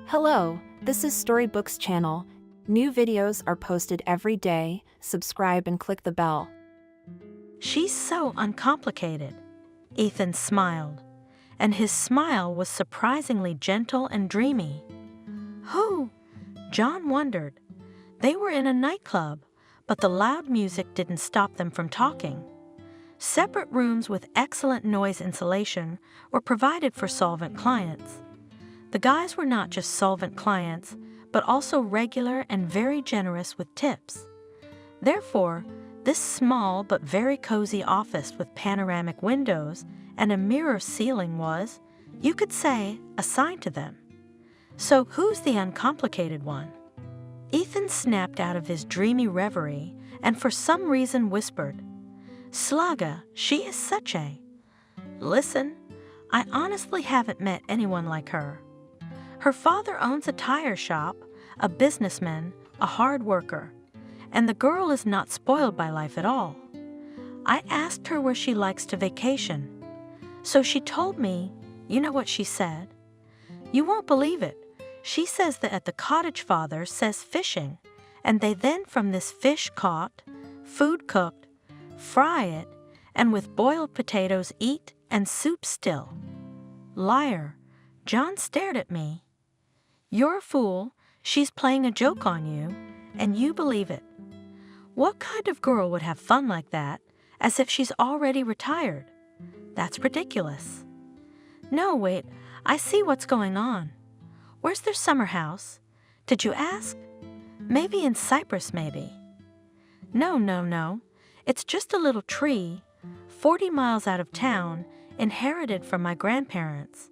Hello, this is Storybooks channel. New videos are posted every day. Subscribe and click the bell. She's so uncomplicated. Ethan smiled, and his smile was surprisingly gentle and dreamy. Who? John wondered. They were in a nightclub, but the loud music didn't stop them from talking. Separate rooms with excellent noise insulation were provided for solvent clients. The guys were not just solvent clients, but also regular and very generous with tips. Therefore, this small but very cozy office with panoramic windows and a mirror ceiling was, you could say, assigned to them. So who's the uncomplicated one? Ethan snapped out of his dreamy reverie and for some reason whispered, "Slaga, she is such a..." Listen, I honestly haven't met anyone like her. Her father owns a tire shop, a businessman, a hard worker, and the girl is not spoiled by life at all. I asked her where she likes to vacation. So she told me, you know what she said? You won't believe it. She says that at the cottage father says fishing, and they then from this fish caught, food cooked, fry it, and with boiled potatoes eat and soup still. Liar. John stared at me. You're a fool. She's playing a joke on you, and you believe it. What kind of girl would have fun like that, as if she's already retired? That's ridiculous. No, wait, I see what's going on. Where's their summer house? Did you ask? Maybe in Cyprus, maybe. No. It's just a little tree, 40 miles out of town, inherited from my grandparents.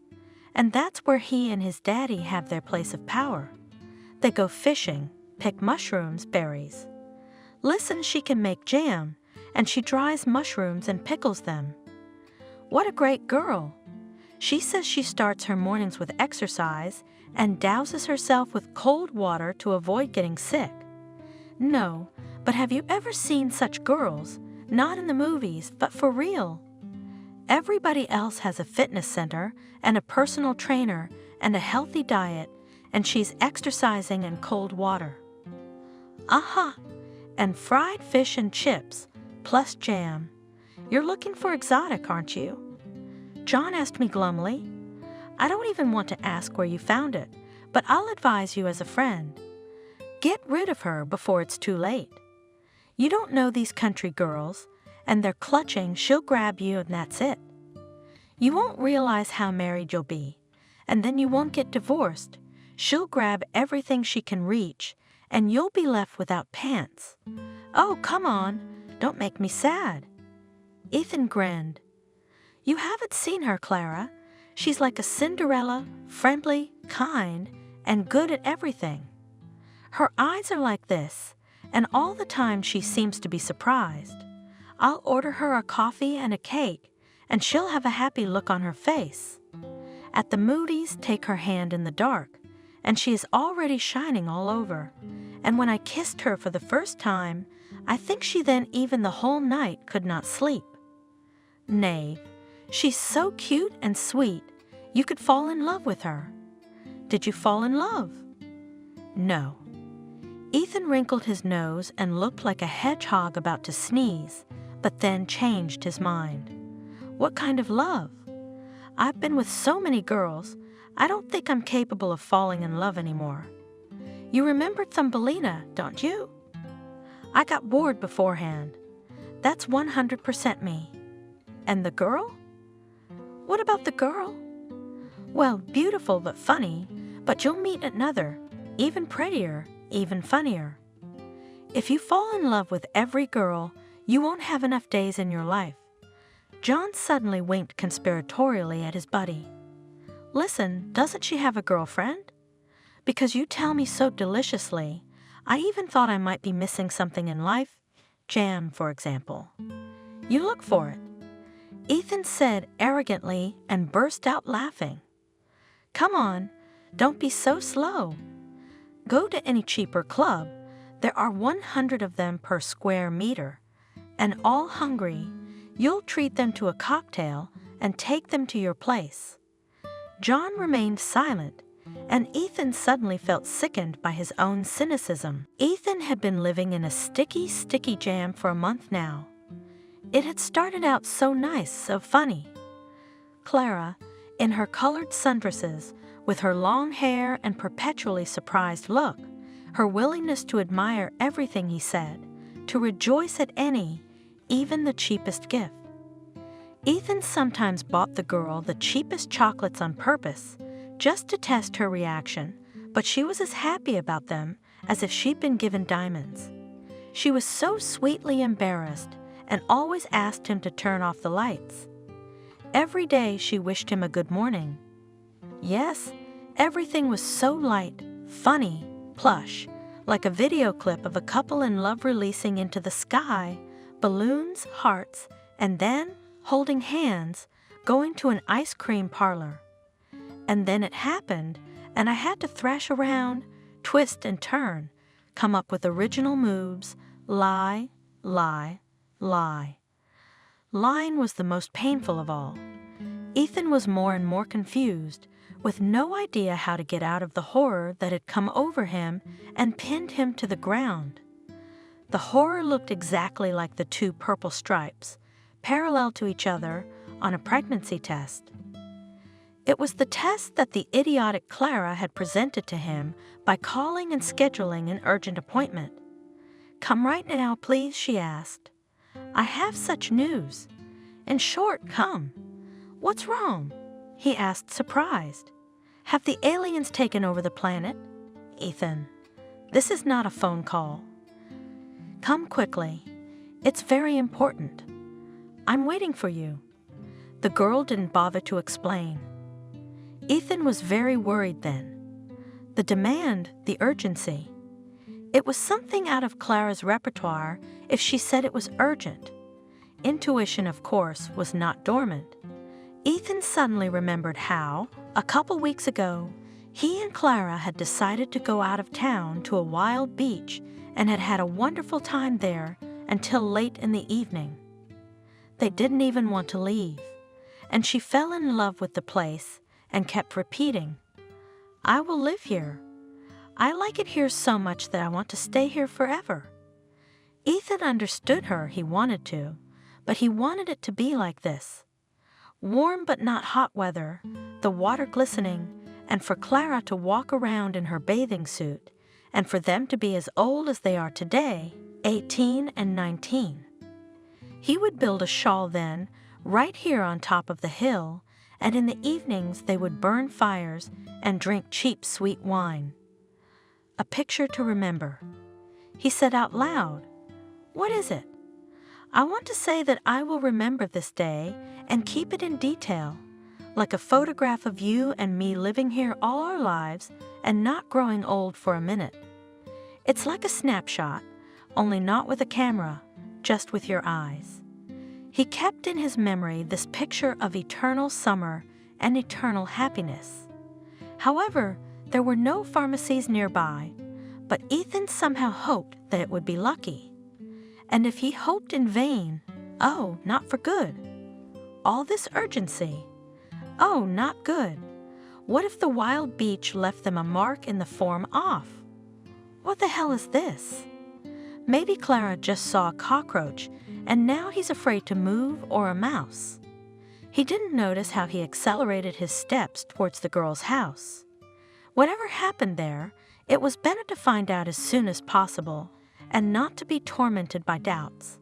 And that's where he and his daddy have their place of power. They go fishing, pick mushrooms, berries. Listen, she can make jam, and she dries mushrooms and pickles them. What a great girl! She says she starts her mornings with exercise and douses herself with cold water to avoid getting sick. No, but have you ever seen such girls? Not in the movies, but for real. Everybody else has a fitness center and a personal trainer and a healthy diet, and she's exercising in cold water. Aha! And fried fish and chips, plus jam. You're looking for exotic, aren't you? John asked me glumly. I don't even want to ask where you found it, but I'll advise you as a friend. Get rid of her before it's too late. You don't know these country girls, and they're clutching, she'll grab you and that's it. You won't realize how married you'll be, and then you won't get divorced. She'll grab everything she can reach, and you'll be left without pants. Oh, come on, don't make me sad. Ethan grinned. You haven't seen her, Clara. She's like a Cinderella, friendly, kind, and good at everything. Her eyes are like this, and all the time she seems to be surprised. I'll order her a coffee and a cake, and she'll have a happy look on her face. At the Moody's, take her hand in the dark, and she is already shining all over. And when I kissed her for the first time, I think she then even the whole night could not sleep. Knave, she's so cute and sweet, you could fall in love with her. Did you fall in love? No. Ethan wrinkled his nose and looked like a hedgehog about to sneeze, but then changed his mind. What kind of love? I've been with so many girls, I don't think I'm capable of falling in love anymore. You remember Thumbelina, don't you? I got bored beforehand. That's 100% me. And the girl? What about the girl? Well, beautiful but funny, but you'll meet another, even prettier, even funnier. If you fall in love with every girl, you won't have enough days in your life. John suddenly winked conspiratorially at his buddy. Listen, doesn't she have a girlfriend? Because you tell me so deliciously, I even thought I might be missing something in life. Jam, for example. You look for it. Ethan said arrogantly and burst out laughing. Come on, don't be so slow. Go to any cheaper club. There are 100 of them per square meter. And all hungry, you'll treat them to a cocktail and take them to your place. John remained silent. and Ethan suddenly felt sickened by his own cynicism. Ethan had been living in a sticky, sticky jam for a month now. It had started out so nice, so funny. Clara, in her colored sundresses, with her long hair and perpetually surprised look, her willingness to admire everything he said, to rejoice at any, even the cheapest gift. Ethan sometimes bought the girl the cheapest chocolates on purpose, just to test her reaction, but she was as happy about them as if she'd been given diamonds. She was so sweetly embarrassed and always asked him to turn off the lights. Every day she wished him a good morning. Yes, everything was so light, funny, plush, like a video clip of a couple in love releasing into the sky, balloons, hearts, and then, holding hands, going to an ice cream parlor. And then it happened, and I had to thrash around, twist and turn, come up with original moves, lie, lie, lie. Lying was the most painful of all. Ethan was more and more confused, with no idea how to get out of the horror that had come over him and pinned him to the ground. The horror looked exactly like the two purple stripes, parallel to each other, on a pregnancy test. It was the test that the idiotic Clara had presented to him by calling and scheduling an urgent appointment. "Come right now, please," she asked. "I have such news. In short, come." "What's wrong?" he asked, surprised. "Have the aliens taken over the planet?" "Ethan, this is not a phone call." "Come quickly. It's very important. I'm waiting for you." The girl didn't bother to explain. Ethan was very worried then. The demand, the urgency. It was something out of Clara's repertoire if she said it was urgent. Intuition, of course, was not dormant. Ethan suddenly remembered how, a couple weeks ago, he and Clara had decided to go out of town to a wild beach and had had a wonderful time there until late in the evening. They didn't even want to leave, and she fell in love with the place and kept repeating, "I will live here. I like it here so much that I want to stay here forever." Ethan understood her, he wanted to, but he wanted it to be like this. Warm but not hot weather, the water glistening, and for Clara to walk around in her bathing suit, and for them to be as old as they are today, 18 and 19. He would build a shawl then, right here on top of the hill, and in the evenings they would burn fires and drink cheap sweet wine. A picture to remember. He said out loud, "What is it?" "I want to say that I will remember this day and keep it in detail, like a photograph of you and me living here all our lives and not growing old for a minute. It's like a snapshot, only not with a camera, just with your eyes." He kept in his memory this picture of eternal summer and eternal happiness. However, there were no pharmacies nearby, but Ethan somehow hoped that it would be lucky. And if he hoped in vain, oh, not for good. All this urgency. Oh, not good. What if the wild beach left them a mark in the form off? What the hell is this? Maybe Clara just saw a cockroach and now he's afraid to move, or a mouse. He didn't notice how he accelerated his steps towards the girl's house. Whatever happened there, it was better to find out as soon as possible and not to be tormented by doubts.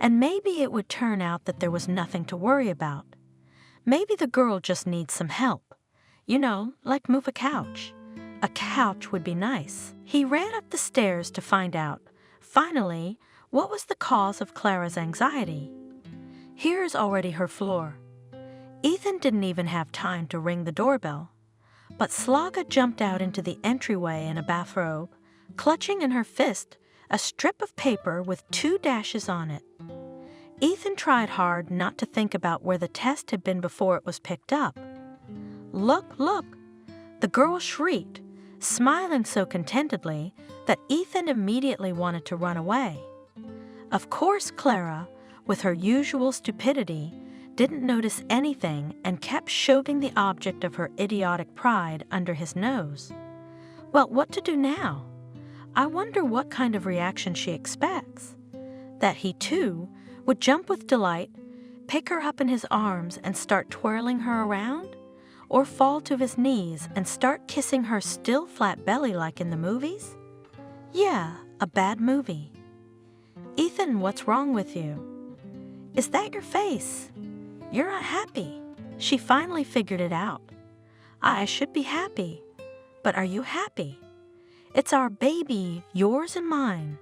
And maybe it would turn out that there was nothing to worry about. Maybe the girl just needs some help. You know, like move a couch. A couch would be nice. He ran up the stairs to find out, finally, what was the cause of Clara's anxiety. Here's already her floor. Ethan didn't even have time to ring the doorbell. But Slaga jumped out into the entryway in a bathrobe, clutching in her fist a strip of paper with 2 dashes on it. Ethan tried hard not to think about where the test had been before it was picked up. "Look, look!" The girl shrieked, smiling so contentedly that Ethan immediately wanted to run away. Of course, Clara, with her usual stupidity, didn't notice anything and kept shoving the object of her idiotic pride under his nose. Well, what to do now? I wonder what kind of reaction she expects. That he, too, would jump with delight, pick her up in his arms and start twirling her around? Or fall to his knees and start kissing her still flat belly like in the movies? Yeah, a bad movie. Ethan, what's wrong with you? Is that your face? You're not happy. She finally figured it out. I should be happy. But are you happy? It's our baby, yours and mine.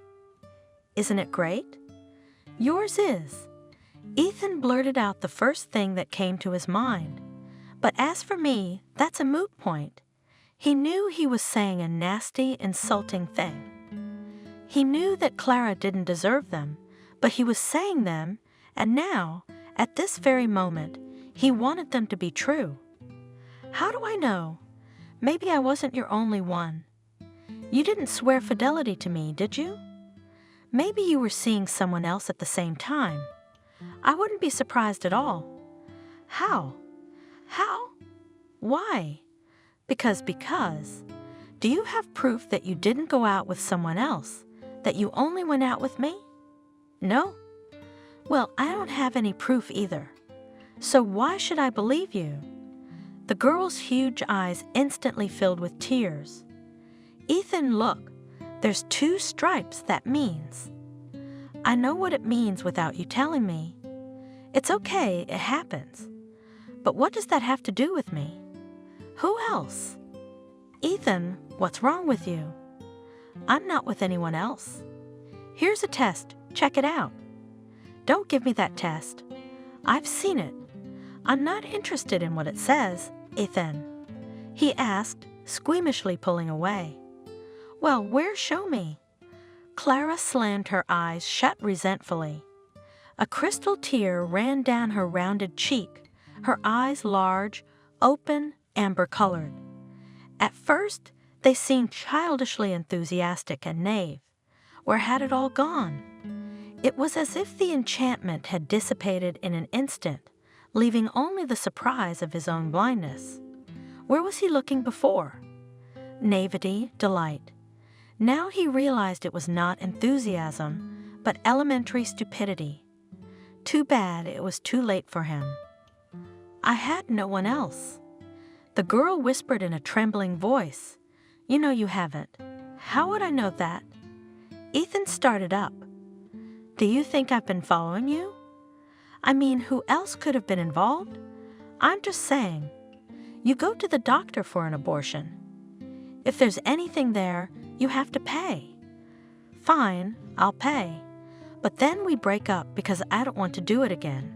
Isn't it great? Yours is. Ethan blurted out the first thing that came to his mind. But as for me, that's a moot point. He knew he was saying a nasty, insulting thing. He knew that Clara didn't deserve them, but he was saying them, and now, at this very moment, he wanted them to be true. How do I know? Maybe I wasn't your only one. You didn't swear fidelity to me, did you? Maybe you were seeing someone else at the same time. I wouldn't be surprised at all. How? How? Why? Because. Do you have proof that you didn't go out with someone else, that you only went out with me? No? Well, I don't have any proof either. So why should I believe you? The girl's huge eyes instantly filled with tears. Ethan, look, there's 2 stripes, that means. I know what it means without you telling me. It's okay, it happens. But what does that have to do with me? Who else? Ethan, what's wrong with you? I'm not with anyone else. Here's a test, check it out. Don't give me that test. I've seen it. I'm not interested in what it says, Ethan. He asked, squeamishly pulling away. Well, where? Show me. Clara slammed her eyes shut resentfully. A crystal tear ran down her rounded cheek, her eyes large, open, amber-colored. At first, they seemed childishly enthusiastic and naive. Where had it all gone? It was as if the enchantment had dissipated in an instant, leaving only the surprise of his own blindness. Where was he looking before? Naivety, delight. Now he realized it was not enthusiasm, but elementary stupidity. Too bad it was too late for him. I had no one else. The girl whispered in a trembling voice. You know you haven't. How would I know that? Ethan started up. Do you think I've been following you? I mean, who else could have been involved? I'm just saying. You go to the doctor for an abortion. If there's anything there, you have to pay. Fine, I'll pay. But then we break up because I don't want to do it again.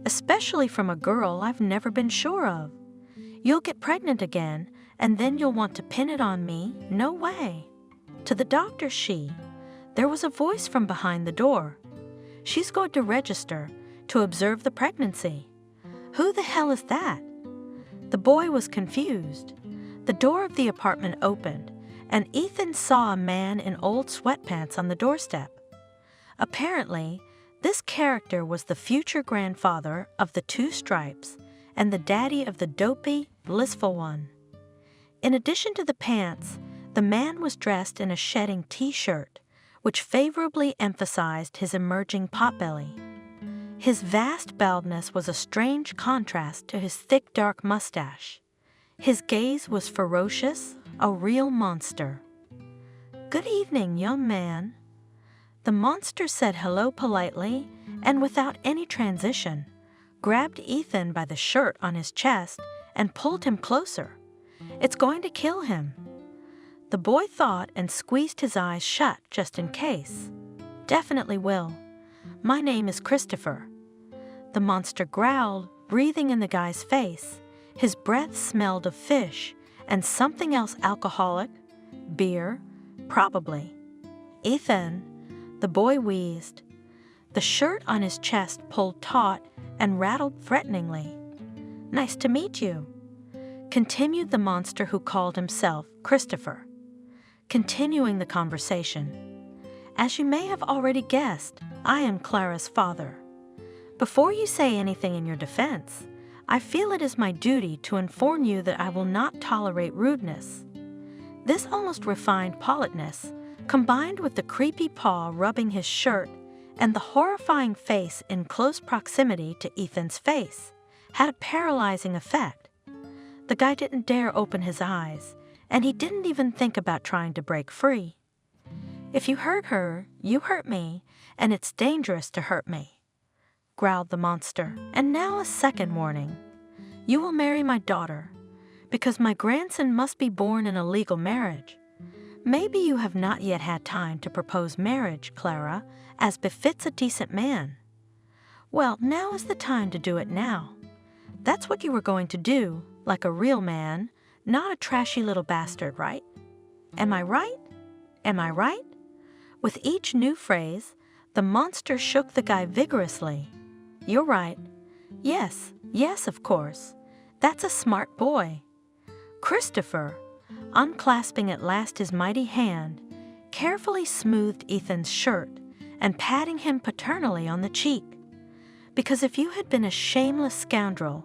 Especially from a girl I've never been sure of. You'll get pregnant again, and then you'll want to pin it on me. No way. To the doctor, there was a voice from behind the door. She's going to register to observe the pregnancy. Who the hell is that? The boy was confused. The door of the apartment opened, and Ethan saw a man in old sweatpants on the doorstep. Apparently, this character was the future grandfather of the 2 stripes and the daddy of the dopey, blissful one. In addition to the pants, the man was dressed in a shedding t-shirt, which favorably emphasized his emerging potbelly. His vast baldness was a strange contrast to his thick, dark mustache. His gaze was ferocious, a real monster. Good evening, young man. The monster said hello politely and without any transition, grabbed Ethan by the shirt on his chest and pulled him closer. It's going to kill him. The boy thought and squeezed his eyes shut just in case. Definitely will. My name is Christopher. The monster growled, breathing in the guy's face. His breath smelled of fish and something else alcoholic. Beer, probably. Ethan, the boy wheezed. The shirt on his chest pulled taut and rattled threateningly. Nice to meet you, continued the monster who called himself Christopher, continuing the conversation. As you may have already guessed, I am Clara's father. Before you say anything in your defense, I feel it is my duty to inform you that I will not tolerate rudeness. This almost refined politeness, combined with the creepy paw rubbing his shirt and the horrifying face in close proximity to Ethan's face, had a paralyzing effect. The guy didn't dare open his eyes, and he didn't even think about trying to break free. "If you hurt her, you hurt me, and it's dangerous to hurt me," growled the monster. "And now a second warning. You will marry my daughter, because my grandson must be born in a legal marriage. Maybe you have not yet had time to propose marriage, Clara, as befits a decent man. Well, now is the time to do it now. That's what you were going to do, like a real man, not a trashy little bastard, right? Am I right? Am I right?" With each new phrase, the monster shook the guy vigorously. "You're right. Yes, yes, of course. That's a smart boy." Christopher, unclasping at last his mighty hand, carefully smoothed Ethan's shirt and patting him paternally on the cheek. "Because if you had been a shameless scoundrel,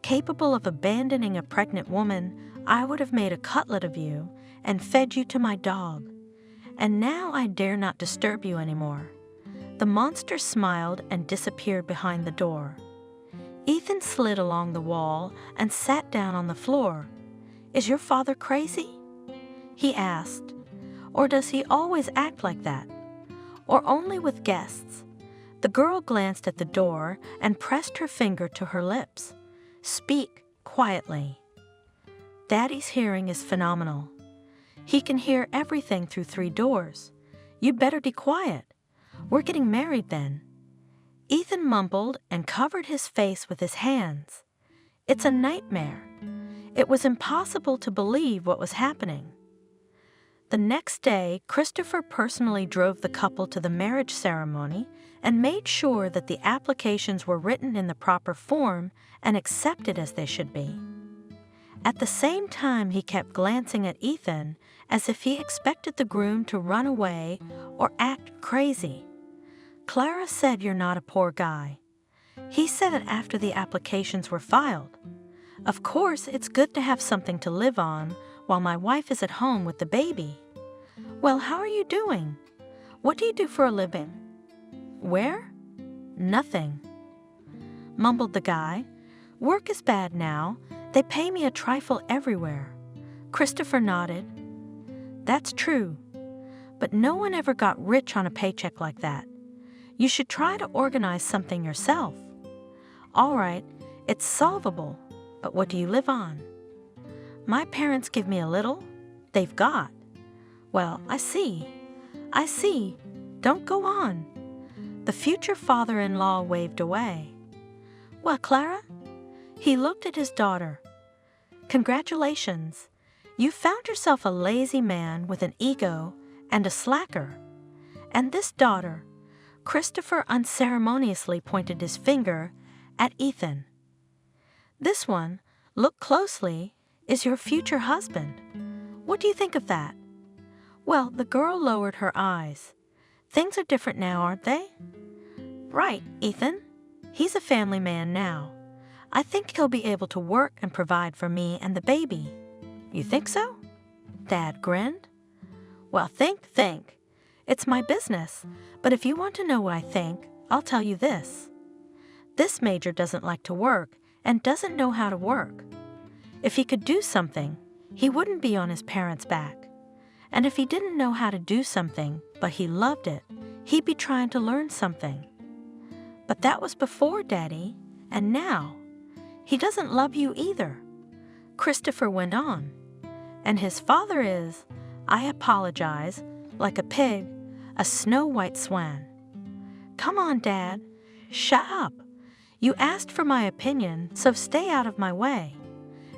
capable of abandoning a pregnant woman, I would have made a cutlet of you and fed you to my dog. And now I dare not disturb you anymore." The monster smiled and disappeared behind the door. Ethan slid along the wall and sat down on the floor. "Is your father crazy?" he asked. "Or does he always act like that? Or only with guests?" The girl glanced at the door and pressed her finger to her lips. "Speak quietly." "Daddy's hearing is phenomenal. He can hear everything through 3 doors. You'd better be quiet. We're getting married then." Ethan mumbled and covered his face with his hands. It's a nightmare. It was impossible to believe what was happening. The next day, Christopher personally drove the couple to the marriage ceremony and made sure that the applications were written in the proper form and accepted as they should be. At the same time, he kept glancing at Ethan as if he expected the groom to run away or act crazy. "Clara said you're not a poor guy. He said it after the applications were filed. Of course, it's good to have something to live on while my wife is at home with the baby. Well, how are you doing? What do you do for a living?" "Where? Nothing," mumbled the guy. "Work is bad now. They pay me a trifle everywhere." Christopher nodded. "That's true. But no one ever got rich on a paycheck like that. You should try to organize something yourself." "All right, it's solvable. But what do you live on?" "My parents give me a little. They've got." "Well, I see. I see. Don't go on." The future father-in-law waved away. "Well, Clara?" He looked at his daughter. "Congratulations. You found yourself a lazy man with an ego and a slacker. And this daughter," Christopher unceremoniously pointed his finger at Ethan. "This one, look closely, is your future husband. What do you think of that?" Well, the girl lowered her eyes. "Things are different now, aren't they?" "Right, Ethan. He's a family man now. I think he'll be able to work and provide for me and the baby." "You think so?" Dad grinned. "Well, think. It's my business, but if you want to know what I think, I'll tell you this. This Major doesn't like to work and doesn't know how to work. If he could do something, he wouldn't be on his parents' back. And if he didn't know how to do something, but he loved it, he'd be trying to learn something. But that was before, Daddy, and now. He doesn't love you either." Christopher went on. "And his father is, I apologize, like a pig, a snow-white swan." "Come on, Dad. Shut up. You asked for my opinion, so stay out of my way.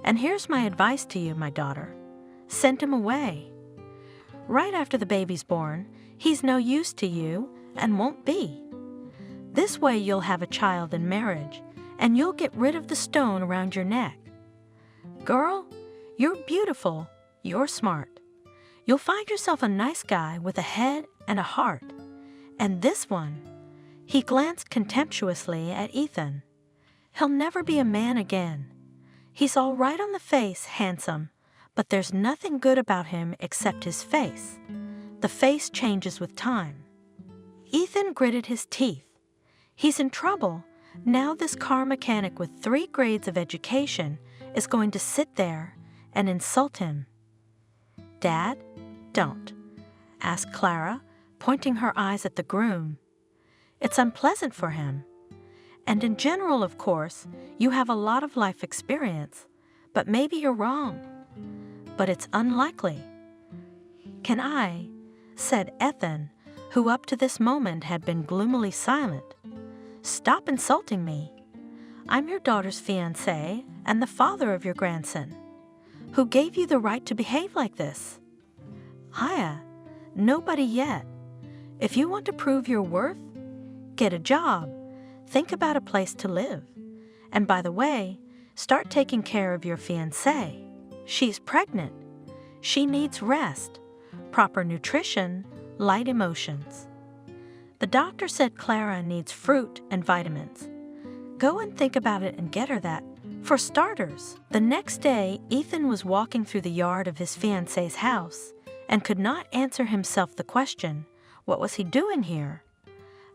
And here's my advice to you, my daughter. Send him away. Right after the baby's born, he's no use to you and won't be. This way you'll have a child in marriage, and you'll get rid of the stone around your neck. Girl, you're beautiful, you're smart. You'll find yourself a nice guy with a head and a heart. And this one," He glanced contemptuously at Ethan. He'll never be a man again. He's all right on the face, handsome, but there's nothing good about him except his face. The face changes with time. Ethan gritted his teeth. He's in trouble. Now this car mechanic with 3 grades of education is going to sit there and insult him. Dad, don't, asked Clara, pointing her eyes at the groom. It's unpleasant for him. And in general, of course, you have a lot of life experience, but maybe you're wrong. But it's unlikely. Can I, said Ethan, who up to this moment had been gloomily silent, stop insulting me. I'm your daughter's fiancé and the father of your grandson. Who gave you the right to behave like this? Nobody yet. If you want to prove your worth, get a job. Think about a place to live. And by the way, start taking care of your fiancé. She's pregnant. She needs rest, proper nutrition, light emotions. The doctor said Clara needs fruit and vitamins. Go and think about it and get her that. For starters, the next day, Ethan was walking through the yard of his fiancé's house and could not answer himself the question, what was he doing here?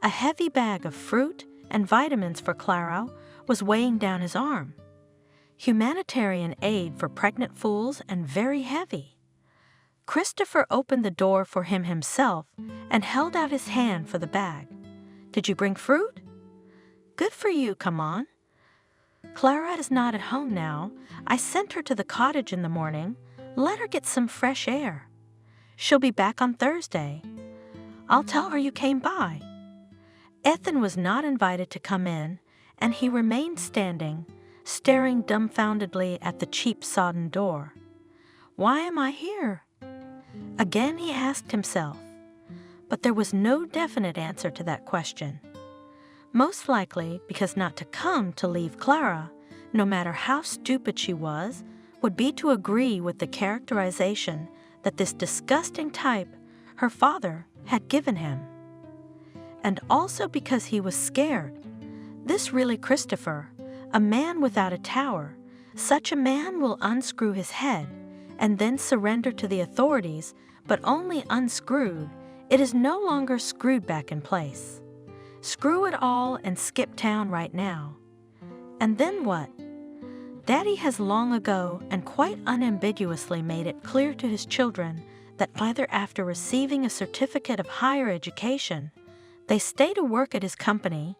A heavy bag of fruit and vitamins for Clara was weighing down his arm. Humanitarian aid for pregnant fools and very heavy. Christopher opened the door for him himself and held out his hand for the bag. Did you bring fruit? Good for you, come on. Clara is not at home now. I sent her to the cottage in the morning. Let her get some fresh air. She'll be back on Thursday. I'll tell her you came by. Ethan was not invited to come in, and he remained standing, staring dumbfoundedly at the cheap sodden door. Why am I here? Again he asked himself, but there was no definite answer to that question. Most likely because not to come to leave Clara, no matter how stupid she was, would be to agree with the characterization that this disgusting type, her father, had given him. And also because he was scared. This really Christopher, a man without a tower, such a man will unscrew his head and then surrender to the authorities, but only unscrewed, it is no longer screwed back in place. Screw it all and skip town right now. And then what? Daddy has long ago and quite unambiguously made it clear to his children that either after receiving a certificate of higher education, they stay to work at his company,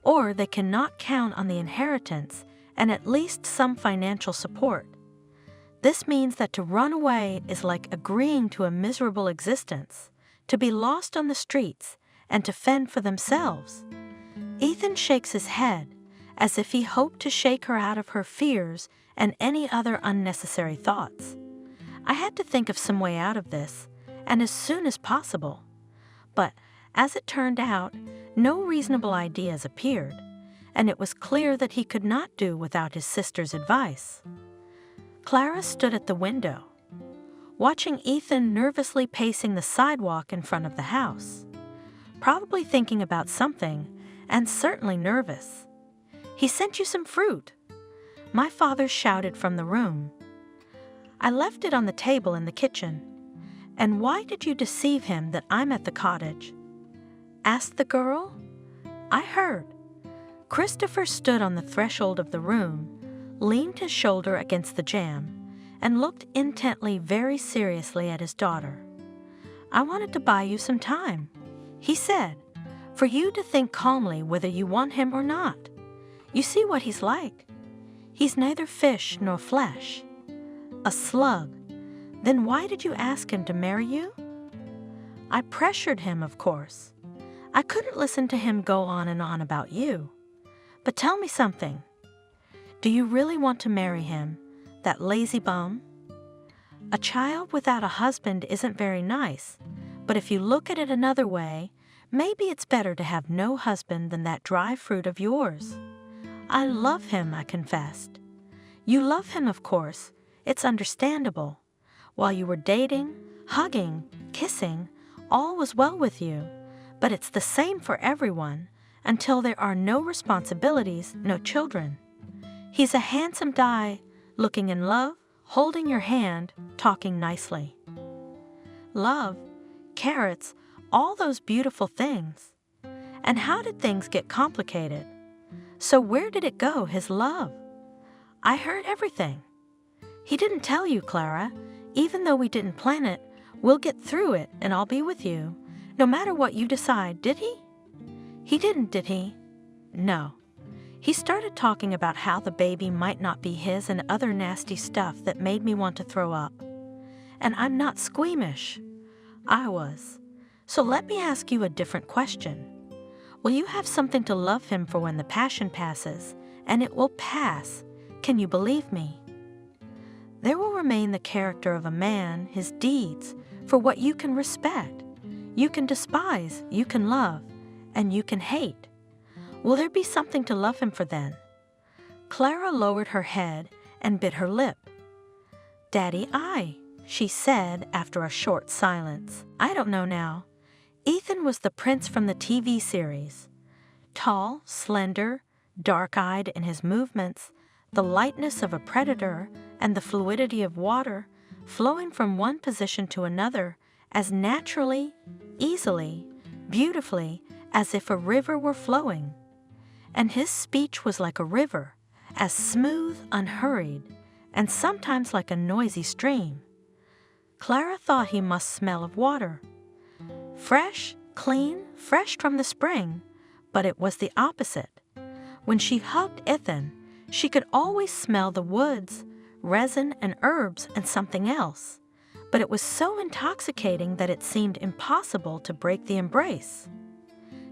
or they cannot count on the inheritance and at least some financial support. This means that to run away is like agreeing to a miserable existence, to be lost on the streets, and to fend for themselves. Ethan shakes his head, as if he hoped to shake her out of her fears and any other unnecessary thoughts. I had to think of some way out of this, and as soon as possible. But, as it turned out, no reasonable ideas appeared, and it was clear that he could not do without his sister's advice. Clara stood at the window, watching Ethan nervously pacing the sidewalk in front of the house, probably thinking about something, and certainly nervous. He sent you some fruit. My father shouted from the room. I left it on the table in the kitchen. And why did you deceive him that I'm at the cottage? Asked the girl. I heard. Christopher stood on the threshold of the room, leaned his shoulder against the jamb, and looked intently, very seriously at his daughter. I wanted to buy you some time, he said, for you to think calmly whether you want him or not. You see what he's like. He's neither fish nor flesh. A slug. Then why did you ask him to marry you? I pressured him, of course. I couldn't listen to him go on and on about you. But tell me something. Do you really want to marry him, that lazy bum? A child without a husband isn't very nice, but if you look at it another way, maybe it's better to have no husband than that dry fruit of yours. I love him, I confessed. You love him, of course. It's understandable. While you were dating, hugging, kissing, all was well with you. But it's the same for everyone, until there are no responsibilities, no children. He's a handsome guy, looking in love, holding your hand, talking nicely. Love, carrots, all those beautiful things. And how did things get complicated? So where did it go, his love? I heard everything. He didn't tell you, Clara. Even though we didn't plan it, we'll get through it and I'll be with you, no matter what you decide, did he? He didn't, did he? No. He started talking about how the baby might not be his and other nasty stuff that made me want to throw up. And I'm not squeamish. I was. So let me ask you a different question. Will you have something to love him for when the passion passes? And it will pass. Can you believe me? There will remain the character of a man, his deeds, for what you can respect. You can despise, you can love, and you can hate. Will there be something to love him for then? Clara lowered her head and bit her lip. Daddy, she said after a short silence. I don't know now. Ethan was the prince from the TV series. Tall, slender, dark-eyed in his movements, the lightness of a predator and the fluidity of water flowing from one position to another as naturally, easily, beautifully as if a river were flowing. And his speech was like a river, as smooth, unhurried, and sometimes like a noisy stream. Clara thought he must smell of water. Fresh, clean, fresh from the spring, but it was the opposite. When she hugged Ethan, she could always smell the woods, resin and herbs and something else, but it was so intoxicating that it seemed impossible to break the embrace.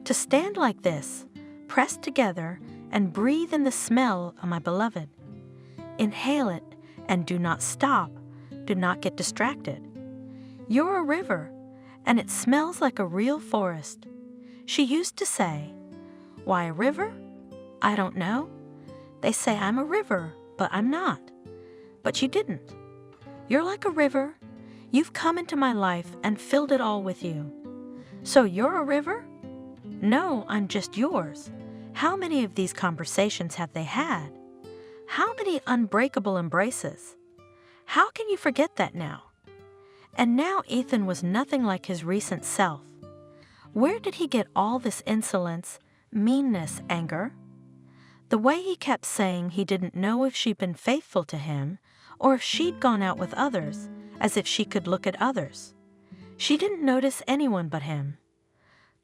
To stand like this, pressed together, and breathe in the smell of my beloved. Inhale it and do not stop, do not get distracted. You're a river, and it smells like a real forest. She used to say, "Why a river? I don't know. They say I'm a river, but I'm not." But you didn't. You're like a river. You've come into my life and filled it all with you. So you're a river? No, I'm just yours. How many of these conversations have they had? How many unbreakable embraces? How can you forget that now? And now Ethan was nothing like his recent self. Where did he get all this insolence, meanness, anger? The way he kept saying he didn't know if she'd been faithful to him or if she'd gone out with others, as if she could look at others. She didn't notice anyone but him.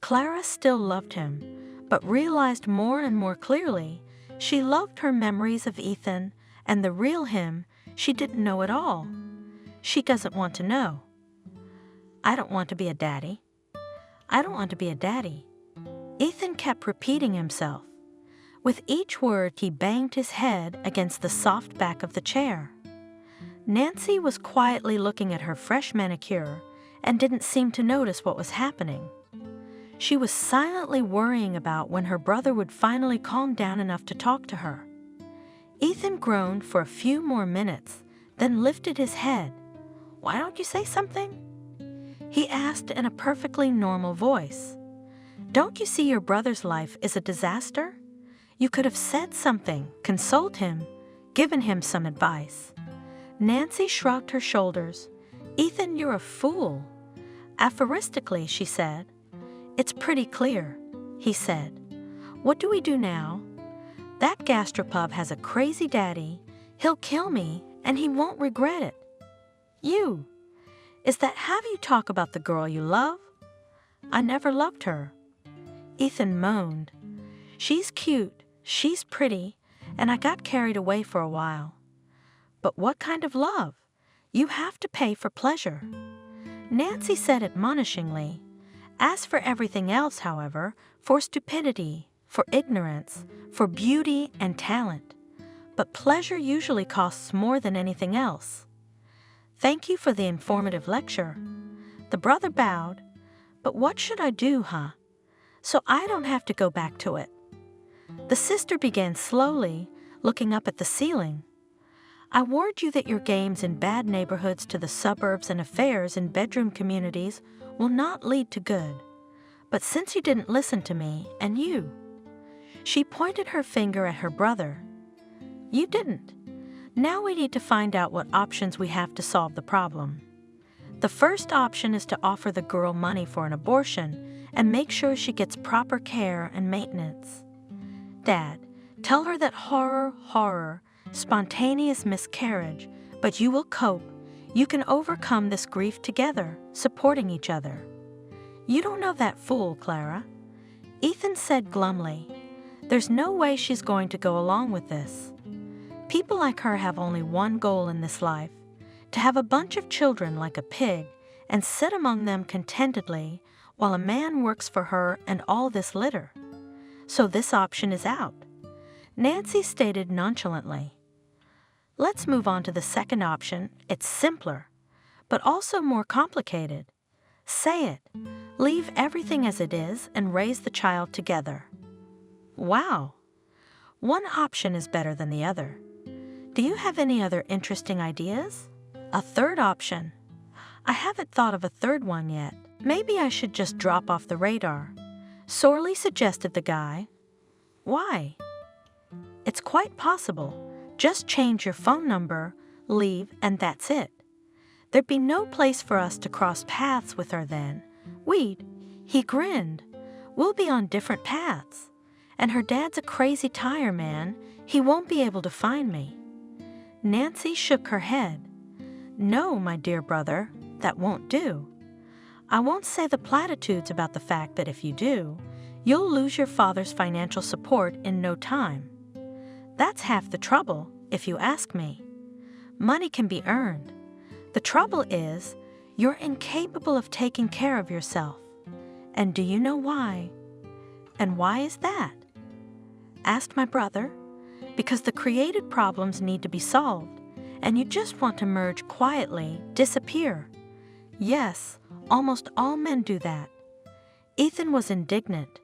Clara still loved him, but realized more and more clearly she loved her memories of Ethan and the real him she didn't know at all. She doesn't want to know. I don't want to be a daddy. I don't want to be a daddy. Ethan kept repeating himself. With each word, he banged his head against the soft back of the chair. Nancy was quietly looking at her fresh manicure and didn't seem to notice what was happening. She was silently worrying about when her brother would finally calm down enough to talk to her. Ethan groaned for a few more minutes, then lifted his head. "Why don't you say something?" he asked in a perfectly normal voice. "Don't you see your brother's life is a disaster? You could have said something, consoled him, given him some advice." Nancy shrugged her shoulders. "Ethan, you're a fool." Aphoristically, she said. "It's pretty clear," he said. "What do we do now? That gastropub has a crazy daddy. He'll kill me, and he won't regret it. You. Is that how you talk about the girl you love?" "I never loved her." Ethan moaned. "She's cute, she's pretty, and I got carried away for a while." "But what kind of love? You have to pay for pleasure." Nancy said admonishingly. "As for everything else, however, for stupidity, for ignorance, for beauty and talent. But pleasure usually costs more than anything else." "Thank you for the informative lecture." The brother bowed. "But what should I do, huh? So I don't have to go back to it." The sister began slowly, looking up at the ceiling. "I warned you that your games in bad neighborhoods to the suburbs and affairs in bedroom communities will not lead to good. But since you didn't listen to me, and you, She pointed her finger at her brother. "You didn't. Now we need to find out what options we have to solve the problem. The first option is to offer the girl money for an abortion and make sure she gets proper care and maintenance. Dad, tell her that horror, spontaneous miscarriage, but you will cope. You can overcome this grief together, supporting each other." "You don't know that fool, Clara," Ethan said glumly. "There's no way she's going to go along with this. People like her have only one goal in this life, to have a bunch of children like a pig and sit among them contentedly while a man works for her and all this litter. So this option is out," Nancy stated nonchalantly. "Let's move on to the second option. It's simpler, but also more complicated. Say it. Leave everything as it is and raise the child together." Wow. One option is better than the other. Do you have any other interesting ideas? A third option. I haven't thought of a third one yet. Maybe I should just drop off the radar, sorely suggested the guy. Why? It's quite possible. Just change your phone number, leave, and that's it. There'd be no place for us to cross paths with her then. He grinned. We'll be on different paths. And her dad's a crazy tire man. He won't be able to find me. Nancy shook her head. "No, my dear brother, that won't do. I won't say the platitudes about the fact that if you do, you'll lose your father's financial support in no time. That's half the trouble, if you ask me. Money can be earned. The trouble is, you're incapable of taking care of yourself. And do you know why?" "And why is that?" asked my brother. "Because the created problems need to be solved, and you just want to merge quietly, disappear. Yes, almost all men do that." Ethan was indignant.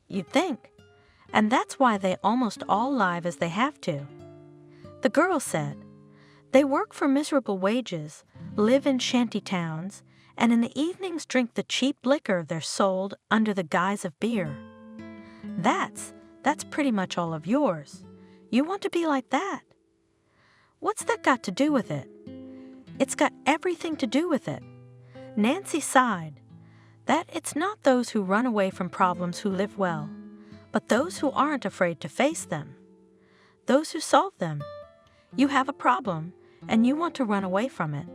"You'd think. And that's why they almost all live as they have to." The girl said, "They work for miserable wages, live in shanty towns, and in the evenings drink the cheap liquor they're sold under the guise of beer. That's pretty much all of yours. You want to be like that." "What's that got to do with it?" "It's got everything to do with it." Nancy sighed. "That it's not those who run away from problems who live well, but those who aren't afraid to face them. Those who solve them. You have a problem, and you want to run away from it.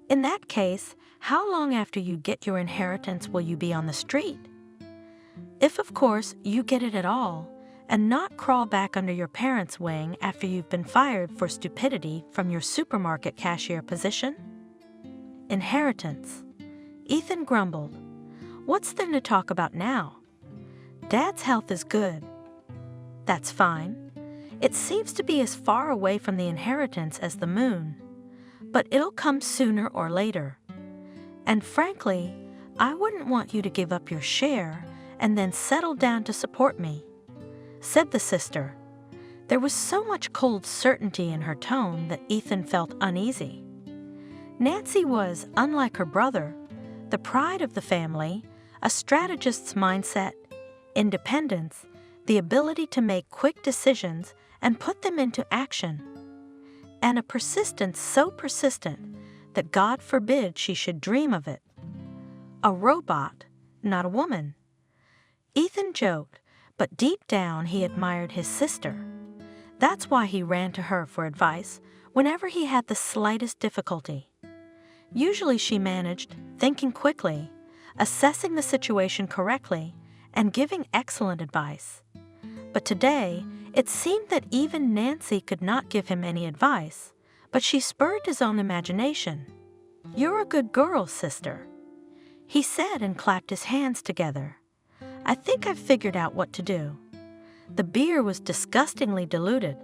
In that case, how long after you get your inheritance will you be on the street? If, of course, you get it at all, and not crawl back under your parents' wing after you've been fired for stupidity from your supermarket cashier position." "Inheritance," Ethan grumbled. "What's there to talk about now? Dad's health is good." "That's fine. It seems to be as far away from the inheritance as the moon. But it'll come sooner or later. And frankly, I wouldn't want you to give up your share and then settle down to support me," said the sister. There was so much cold certainty in her tone that Ethan felt uneasy. Nancy was, unlike her brother, the pride of the family, a strategist's mindset, independence, the ability to make quick decisions and put them into action, and a persistence so persistent that God forbid she should dream of it. A robot, not a woman. Ethan joked, but deep down he admired his sister. That's why he ran to her for advice whenever he had the slightest difficulty. Usually she managed, thinking quickly, assessing the situation correctly, and giving excellent advice. But today, it seemed that even Nancy could not give him any advice, but she spurred his own imagination. "You're a good girl, sister," he said and clapped his hands together. "I think I've figured out what to do." The beer was disgustingly diluted.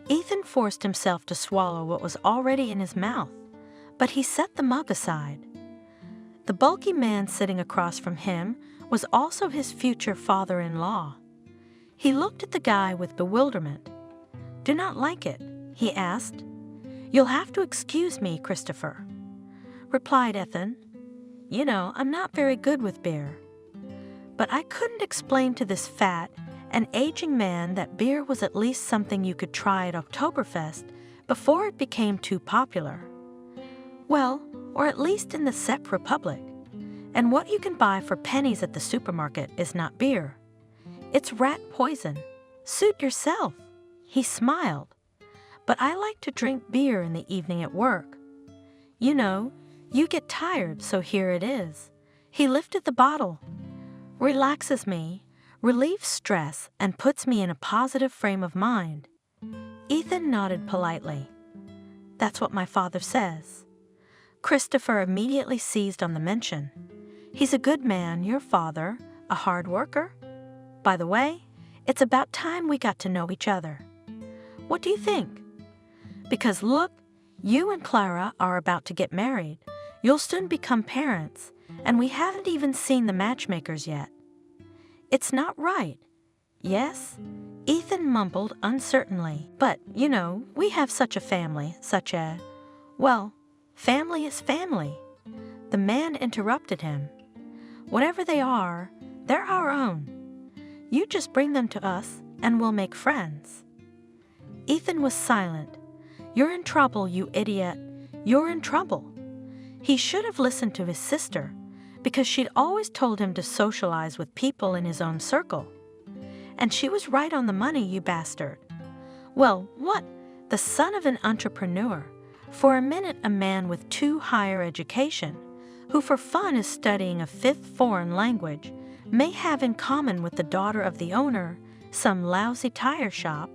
Ethan forced himself to swallow what was already in his mouth, but he set the mug aside. The bulky man sitting across from him was also his future father-in-law. He looked at the guy with bewilderment. "Do not like it?" he asked. "You'll have to excuse me, Christopher," replied Ethan. "You know, I'm not very good with beer." But I couldn't explain to this fat an aging man that beer was at least something you could try at Oktoberfest before it became too popular. Well, or at least in the Czech Republic. And what you can buy for pennies at the supermarket is not beer. It's rat poison. Suit yourself. He smiled. But I like to drink beer in the evening at work. You know, you get tired, so here it is. He lifted the bottle. Relaxes me, relieves stress, and puts me in a positive frame of mind. Ethan nodded politely. That's what my father says. Christopher immediately seized on the mention. He's a good man, your father, a hard worker. By the way, it's about time we got to know each other. What do you think? Because look, you and Clara are about to get married. You'll soon become parents, and we haven't even seen the matchmakers yet. It's not right. Yes? Ethan mumbled uncertainly. But, you know, we have such a family, such a... Well, family is family. The man interrupted him. Whatever they are, they're our own. You just bring them to us, and we'll make friends. Ethan was silent. You're in trouble, you idiot. You're in trouble. He should have listened to his sister, because she'd always told him to socialize with people in his own circle. And she was right on the money, you bastard. Well, what? The son of an entrepreneur. For a minute, a man with 2 higher education, who for fun is studying a 5th foreign language, may have in common with the daughter of the owner some lousy tire shop.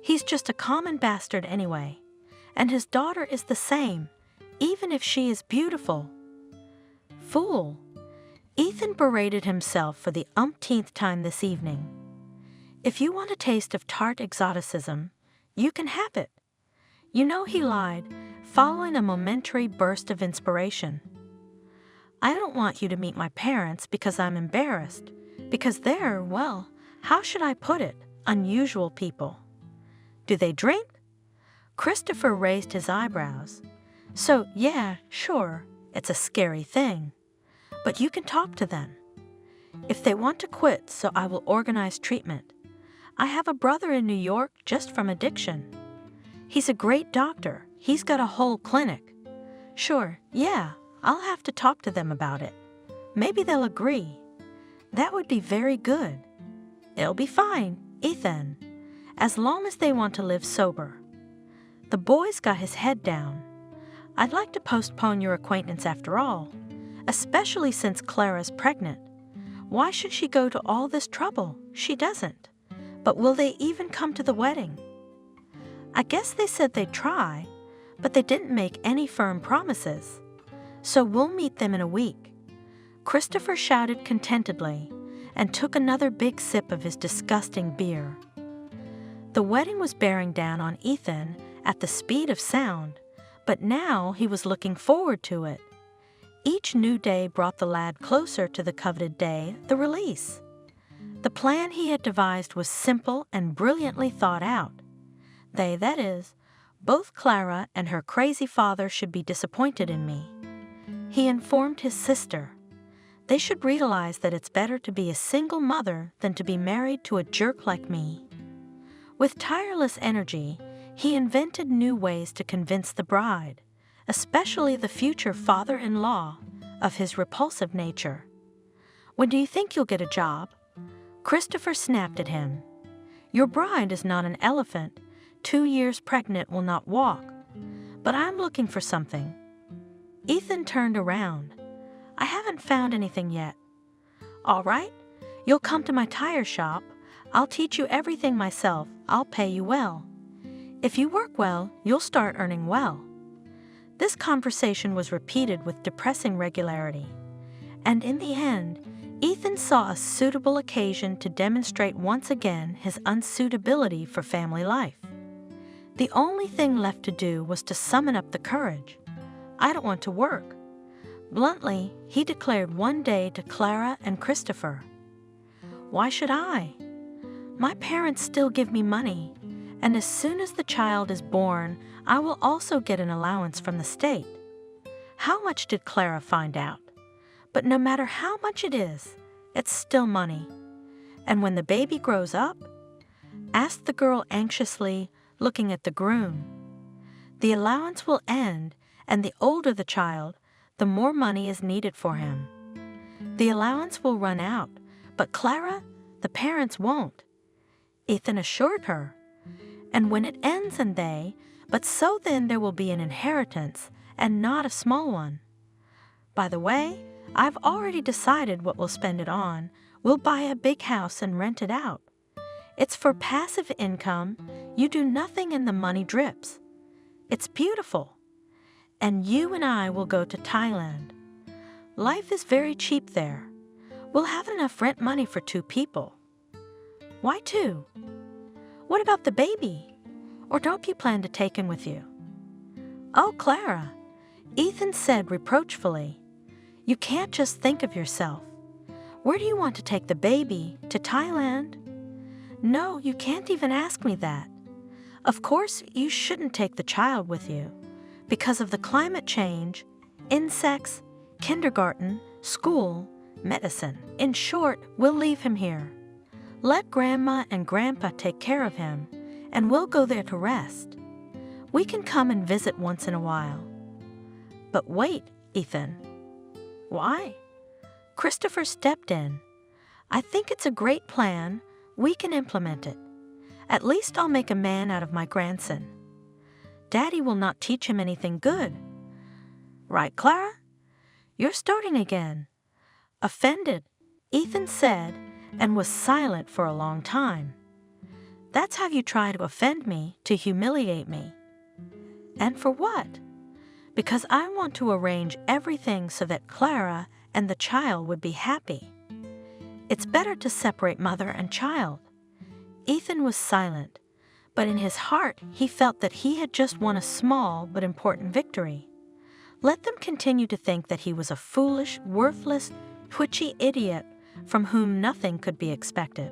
He's just a common bastard anyway, and his daughter is the same, even if she is beautiful. Fool! Ethan berated himself for the umpteenth time this evening. If you want a taste of tart exoticism, you can have it. You know he lied, following a momentary burst of inspiration. I don't want you to meet my parents because I'm embarrassed, because they're, well, how should I put it, unusual people. Do they drink? Christopher raised his eyebrows. So, yeah, sure, it's a scary thing. But you can talk to them. If they want to quit, so I will organize treatment. I have a brother in New York just from addiction. He's a great doctor. He's got a whole clinic. Sure, yeah, I'll have to talk to them about it. Maybe they'll agree. That would be very good. It'll be fine, Ethan, as long as they want to live sober. The boy's got his head down. I'd like to postpone your acquaintance after all, especially since Clara's pregnant. Why should she go to all this trouble? She doesn't. But will they even come to the wedding? I guess they said they'd try, but they didn't make any firm promises. So we'll meet them in a week. Christopher shouted contentedly and took another big sip of his disgusting beer. The wedding was bearing down on Ethan at the speed of sound, but now he was looking forward to it. Each new day brought the lad closer to the coveted day, the release. The plan he had devised was simple and brilliantly thought out. They, that is, both Clara and her crazy father should be disappointed in me. He informed his sister. They should realize that it's better to be a single mother than to be married to a jerk like me. With tireless energy, he invented new ways to convince the bride, especially the future father-in-law, of his repulsive nature. When do you think you'll get a job? Christopher snapped at him. Your bride is not an elephant. 2 years pregnant will not walk. But I'm looking for something. Ethan turned around. I haven't found anything yet. All right, you'll come to my tire shop. I'll teach you everything myself. I'll pay you well. If you work well, you'll start earning well. This conversation was repeated with depressing regularity, and in the end, Ethan saw a suitable occasion to demonstrate once again his unsuitability for family life. The only thing left to do was to summon up the courage. I don't want to work. Bluntly, he declared one day to Clara and Christopher. Why should I? My parents still give me money, and as soon as the child is born, I will also get an allowance from the state. How much did Clara find out? But no matter how much it is, it's still money. And when the baby grows up? Asked the girl anxiously, looking at the groom. The allowance will end, and the older the child, the more money is needed for him. The allowance will run out, but Clara, the parents won't, Ethan assured her. And when it ends and but so then there will be an inheritance, and not a small one. By the way, I've already decided what we'll spend it on. We'll buy a big house and rent it out. It's for passive income. You do nothing and the money drips. It's beautiful. And you and I will go to Thailand. Life is very cheap there. We'll have enough rent money for 2 people. Why 2? What about the baby? Or don't you plan to take him with you? Oh, Clara, Ethan said reproachfully, you can't just think of yourself. Where do you want to take the baby? To Thailand? No, you can't even ask me that. Of course, you shouldn't take the child with you. Because of the climate change, insects, kindergarten, school, medicine. In short, we'll leave him here. Let Grandma and Grandpa take care of him, and we'll go there to rest. We can come and visit once in a while. But wait, Ethan. Why? Christopher stepped in. I think it's a great plan. We can implement it. At least I'll make a man out of my grandson. Daddy will not teach him anything good. Right, Clara? You're starting again. Offended, Ethan said, and was silent for a long time. That's how you try to offend me, to humiliate me. And for what? Because I want to arrange everything so that Clara and the child would be happy. It's better to separate mother and child. Ethan was silent, but in his heart he felt that he had just won a small but important victory. Let them continue to think that he was a foolish, worthless, twitchy idiot from whom nothing could be expected.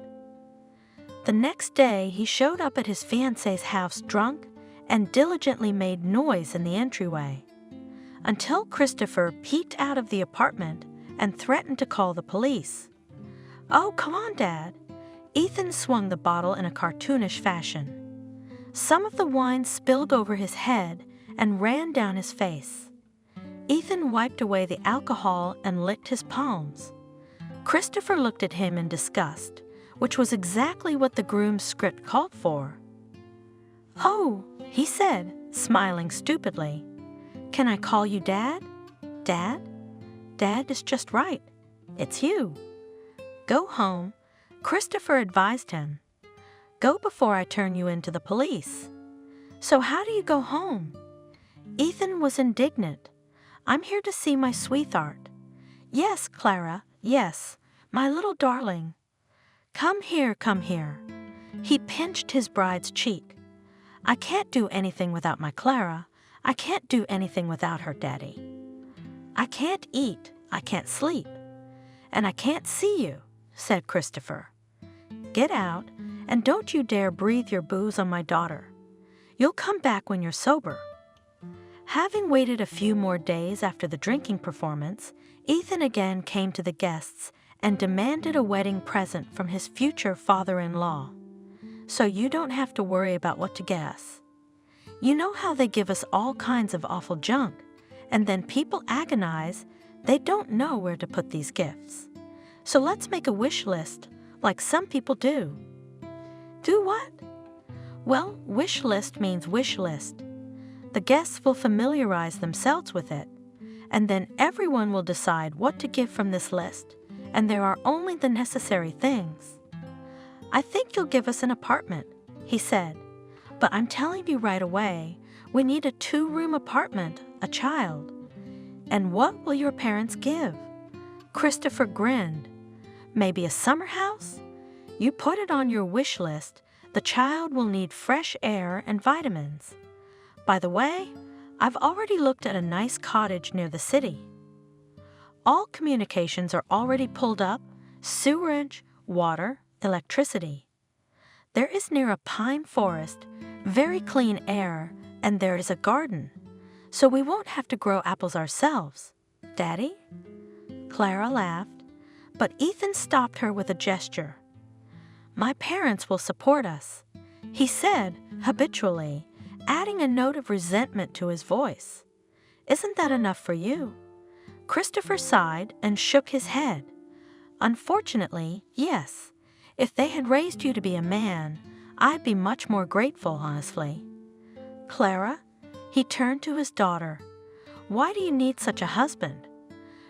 The next day he showed up at his fiancée's house drunk and diligently made noise in the entryway, until Christopher peeked out of the apartment and threatened to call the police. Oh, come on, Dad. Ethan swung the bottle in a cartoonish fashion. Some of the wine spilled over his head and ran down his face. Ethan wiped away the alcohol and licked his palms. Christopher looked at him in disgust, which was exactly what the groom's script called for. Oh, he said, smiling stupidly. Can I call you Dad? Dad? Dad is just right. It's you. Go home, Christopher advised him. Go before I turn you in to the police. So how do you go home? Ethan was indignant. I'm here to see my sweetheart. Yes, Clara, yes, my little darling. Come here, come here. He pinched his bride's cheek. I can't do anything without my Clara. I can't do anything without her, Daddy. I can't eat, I can't sleep, and I can't see you, said Christopher. Get out, and don't you dare breathe your booze on my daughter. You'll come back when you're sober. Having waited a few more days after the drinking performance, Ethan again came to the guests and demanded a wedding present from his future father-in-law. So you don't have to worry about what to guess. You know how they give us all kinds of awful junk, and then people agonize, they don't know where to put these gifts. So let's make a wish list, like some people do. Do what? Well, wish list means wish list. The guests will familiarize themselves with it, and then everyone will decide what to give from this list, and there are only the necessary things. I think you'll give us an apartment, he said, but I'm telling you right away, we need a 2-room apartment, a child. And what will your parents give? Christopher grinned. Maybe a summer house? You put it on your wish list. The child will need fresh air and vitamins. By the way, I've already looked at a nice cottage near the city. All communications are already pulled up, sewerage, water, electricity. There is near a pine forest, very clean air, and there is a garden, so we won't have to grow apples ourselves. Daddy? Clara laughed, but Ethan stopped her with a gesture. My parents will support us," he said habitually, adding a note of resentment to his voice. "Isn't that enough for you?" Christopher sighed and shook his head. "Unfortunately, yes. If they had raised you to be a man, I'd be much more grateful, honestly." "Clara," he turned to his daughter, "why do you need such a husband?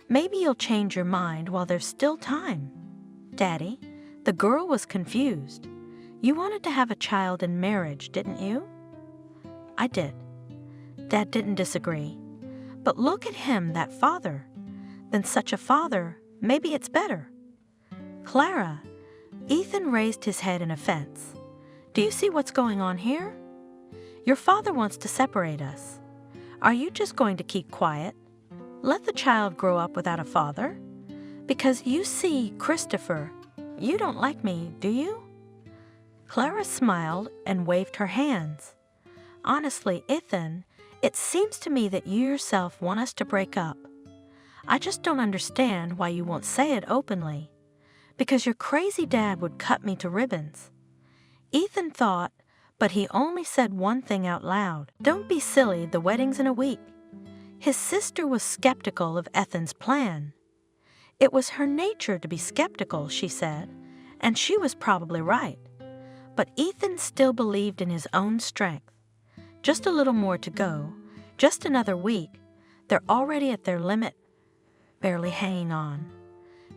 Maybe you'll change your mind while there's still time." "Daddy," the girl was confused. "You wanted to have a child in marriage, didn't you?" "I did." Dad didn't disagree. "But look at him, that father. Then such a father, maybe it's better." "Clara," Ethan raised his head in offense. "Do you see what's going on here? Your father wants to separate us. Are you just going to keep quiet? Let the child grow up without a father? Because you see, Christopher, you don't like me, do you?" Clara smiled and waved her hands. "Honestly, Ethan, it seems to me that you yourself want us to break up. I just don't understand why you won't say it openly. Because your crazy dad would cut me to ribbons." Ethan thought, but he only said one thing out loud. "Don't be silly, the wedding's in a week." His sister was skeptical of Ethan's plan. It was her nature to be skeptical, she said, and she was probably right. But Ethan still believed in his own strength. Just a little more to go, just another week. They're already at their limit, barely hanging on.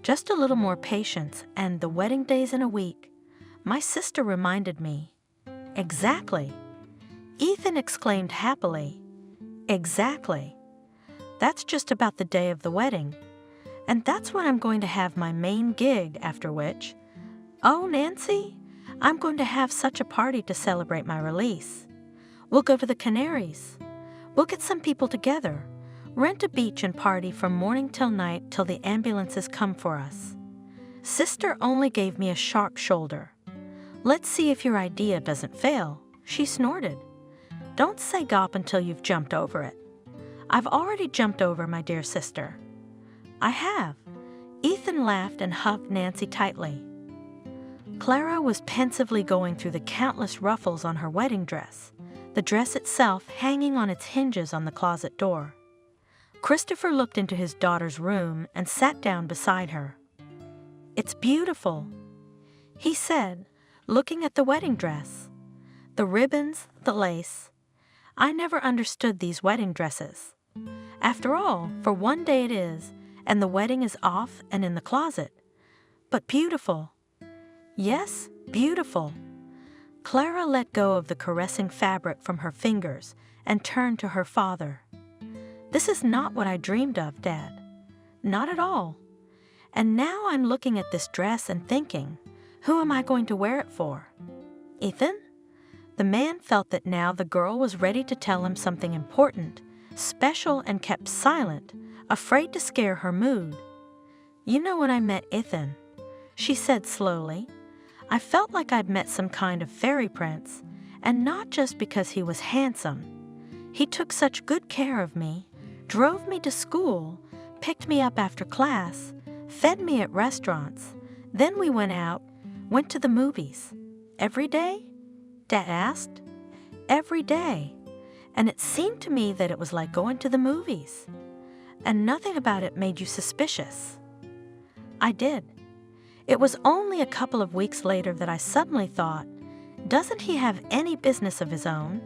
Just a little more patience, and the wedding day's in a week. My sister reminded me. Exactly. Ethan exclaimed happily. Exactly. That's just about the day of the wedding. And that's when I'm going to have my main gig, after which, oh, Nancy, I'm going to have such a party to celebrate my release. We'll go to the Canaries. We'll get some people together, rent a beach and party from morning till night till the ambulances come for us. Sister only gave me a sharp shoulder. "Let's see if your idea doesn't fail," she snorted. "Don't say gop until you've jumped over it." "I've already jumped over, my dear sister." "I have." Ethan laughed and hugged Nancy tightly. Clara was pensively going through the countless ruffles on her wedding dress, the dress itself hanging on its hinges on the closet door. Christopher looked into his daughter's room and sat down beside her. "It's beautiful," he said, looking at the wedding dress. "The ribbons, the lace. I never understood these wedding dresses. After all, for one day it is, and the wedding is off and in the closet. But beautiful. Yes, beautiful." Clara let go of the caressing fabric from her fingers and turned to her father. "This is not what I dreamed of, Dad. Not at all. And now I'm looking at this dress and thinking, who am I going to wear it for? Ethan?" The man felt that now the girl was ready to tell him something important, special, and kept silent, afraid to scare her mood. "You know, when I met Ethan," she said slowly, "I felt like I'd met some kind of fairy prince, and not just because he was handsome. He took such good care of me, drove me to school, picked me up after class, fed me at restaurants. Then we went out, went to the movies." "Every day?" Dad asked. "Every day. And it seemed to me that it was like going to the movies. And nothing about it made you suspicious." "I did. It was only a couple of weeks later that I suddenly thought, doesn't he have any business of his own?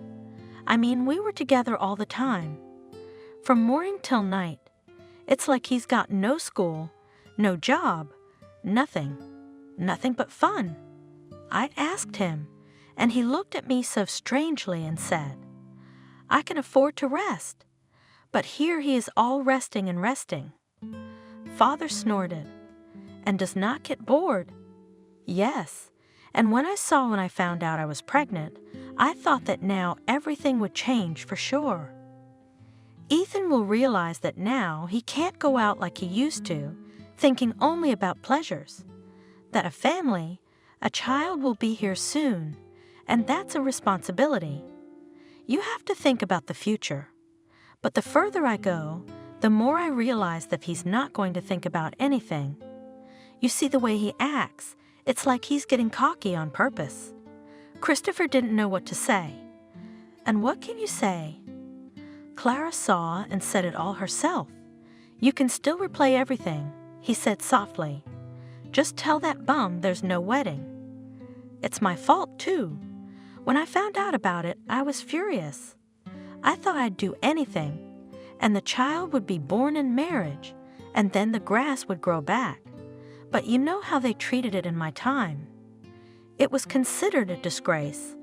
I mean, we were together all the time. From morning till night. It's like he's got no school, no job, nothing. Nothing but fun. I asked him, and he looked at me so strangely and said, 'I can afford to rest.' But here he is all resting and resting." Father snorted. "And does not get bored." "Yes, and when I found out I was pregnant, I thought that now everything would change for sure. Ethan will realize that now he can't go out like he used to, thinking only about pleasures. That a family, a child will be here soon, and that's a responsibility. You have to think about the future. But the further I go, the more I realize that he's not going to think about anything. You see, the way he acts, It's like he's getting cocky on purpose. Christopher didn't know what to say. And what can you say? Clara saw and said it all herself. You can still replay everything, he said softly. Just tell that bum there's no wedding. It's my fault, too. When I found out about it, I was furious. I thought I'd do anything, and the child would be born in marriage, and then the grass would grow back. But you know how they treated it in my time. It was considered a disgrace.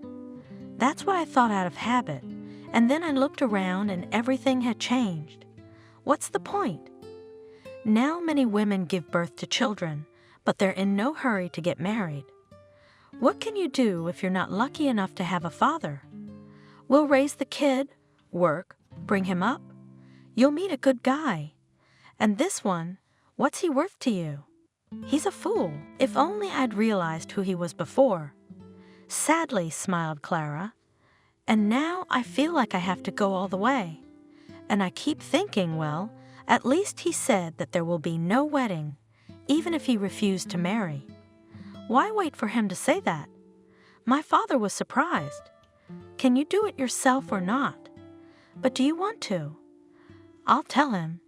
That's what I thought out of habit, and then I looked around and everything had changed. What's the point? Now many women give birth to children, but they're in no hurry to get married. What can you do if you're not lucky enough to have a father? We'll raise the kid, work, bring him up. You'll meet a good guy. And this one, what's he worth to you? He's a fool. If only I'd realized who he was before. Sadly, smiled Clara. And now I feel like I have to go all the way. And I keep thinking, well, at least he said that there will be no wedding, even if he refused to marry. Why wait for him to say that? My father was surprised. Can you do it yourself or not? But do you want to? I'll tell him,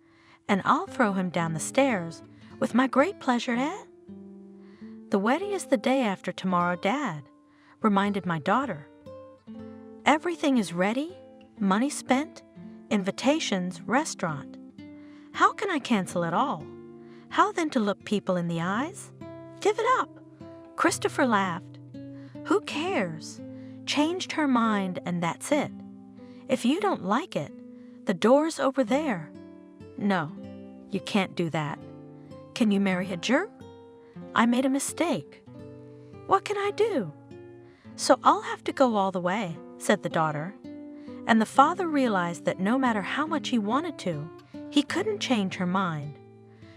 and I'll throw him down the stairs with my great pleasure, eh? The wedding is the day after tomorrow, Dad, reminded my daughter. Everything is ready, money spent, invitations, restaurant. How can I cancel it all? How then to look people in the eyes? Give it up. Christopher laughed. Who cares? Changed her mind and that's it. If you don't like it, the door's over there. No, you can't do that. Can you marry a jerk? I made a mistake. What can I do? So I'll have to go all the way, said the daughter. And the father realized that no matter how much he wanted to, he couldn't change her mind.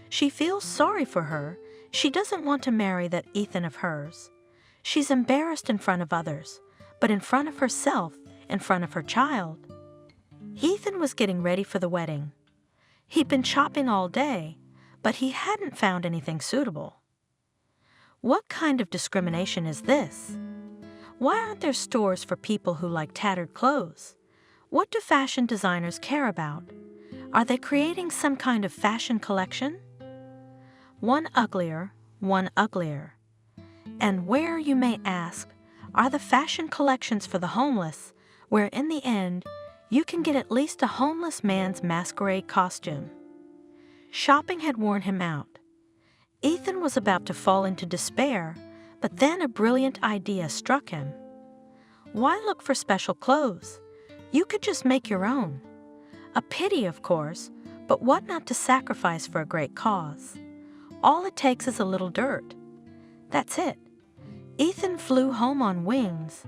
She feels sorry for her. She doesn't want to marry that Ethan of hers. She's embarrassed in front of others, but in front of herself, in front of her child. Ethan was getting ready for the wedding. He'd been shopping all day, but he hadn't found anything suitable. What kind of discrimination is this? Why aren't there stores for people who like tattered clothes? What do fashion designers care about? Are they creating some kind of fashion collection? One uglier, one uglier. And where, you may ask, are the fashion collections for the homeless, where in the end, you can get at least a homeless man's masquerade costume? Shopping had worn him out. Ethan was about to fall into despair, but then a brilliant idea struck him. Why look for special clothes? You could just make your own. A pity, of course, but what not to sacrifice for a great cause? All it takes is a little dirt. That's it. Ethan flew home on wings.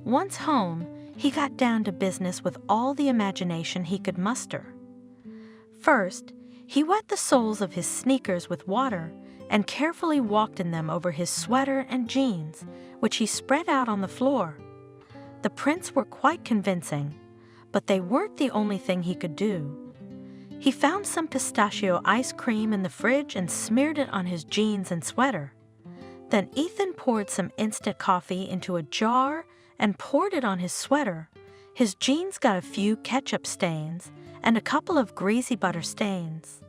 Once home, he got down to business with all the imagination he could muster. First, he wet the soles of his sneakers with water and carefully walked in them over his sweater and jeans, which he spread out on the floor. The prints were quite convincing, but they weren't the only thing he could do. He found some pistachio ice cream in the fridge and smeared it on his jeans and sweater. Then Ethan poured some instant coffee into a jar and poured it on his sweater. His jeans got a few ketchup stains and a couple of greasy butter stains.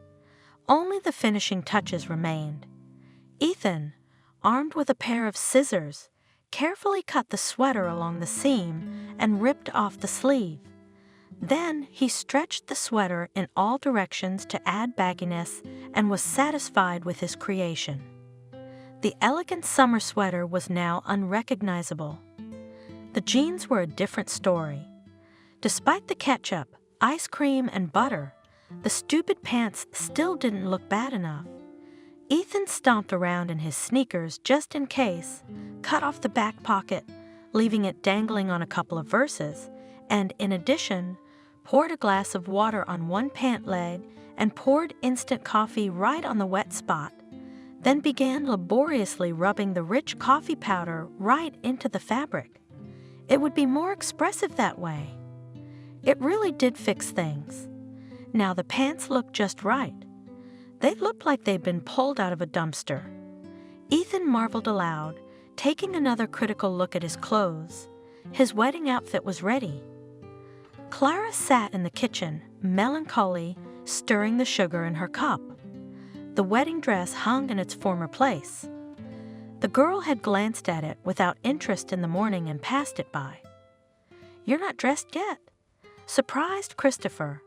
Only the finishing touches remained. Ethan, armed with a pair of scissors, carefully cut the sweater along the seam and ripped off the sleeve. Then he stretched the sweater in all directions to add bagginess and was satisfied with his creation. The elegant summer sweater was now unrecognizable. The jeans were a different story. Despite the ketchup, ice cream, and butter, the stupid pants still didn't look bad enough. Ethan stomped around in his sneakers just in case, cut off the back pocket, leaving it dangling on a couple of verses, and in addition, poured a glass of water on one pant leg and poured instant coffee right on the wet spot, then began laboriously rubbing the rich coffee powder right into the fabric. It would be more expressive that way. It really did fix things. Now the pants looked just right. They looked like they'd been pulled out of a dumpster. Ethan marveled aloud, taking another critical look at his clothes. His wedding outfit was ready. Clara sat in the kitchen, melancholy, stirring the sugar in her cup. The wedding dress hung in its former place. The girl had glanced at it without interest in the morning and passed it by. "You're not dressed yet," surprised Christopher.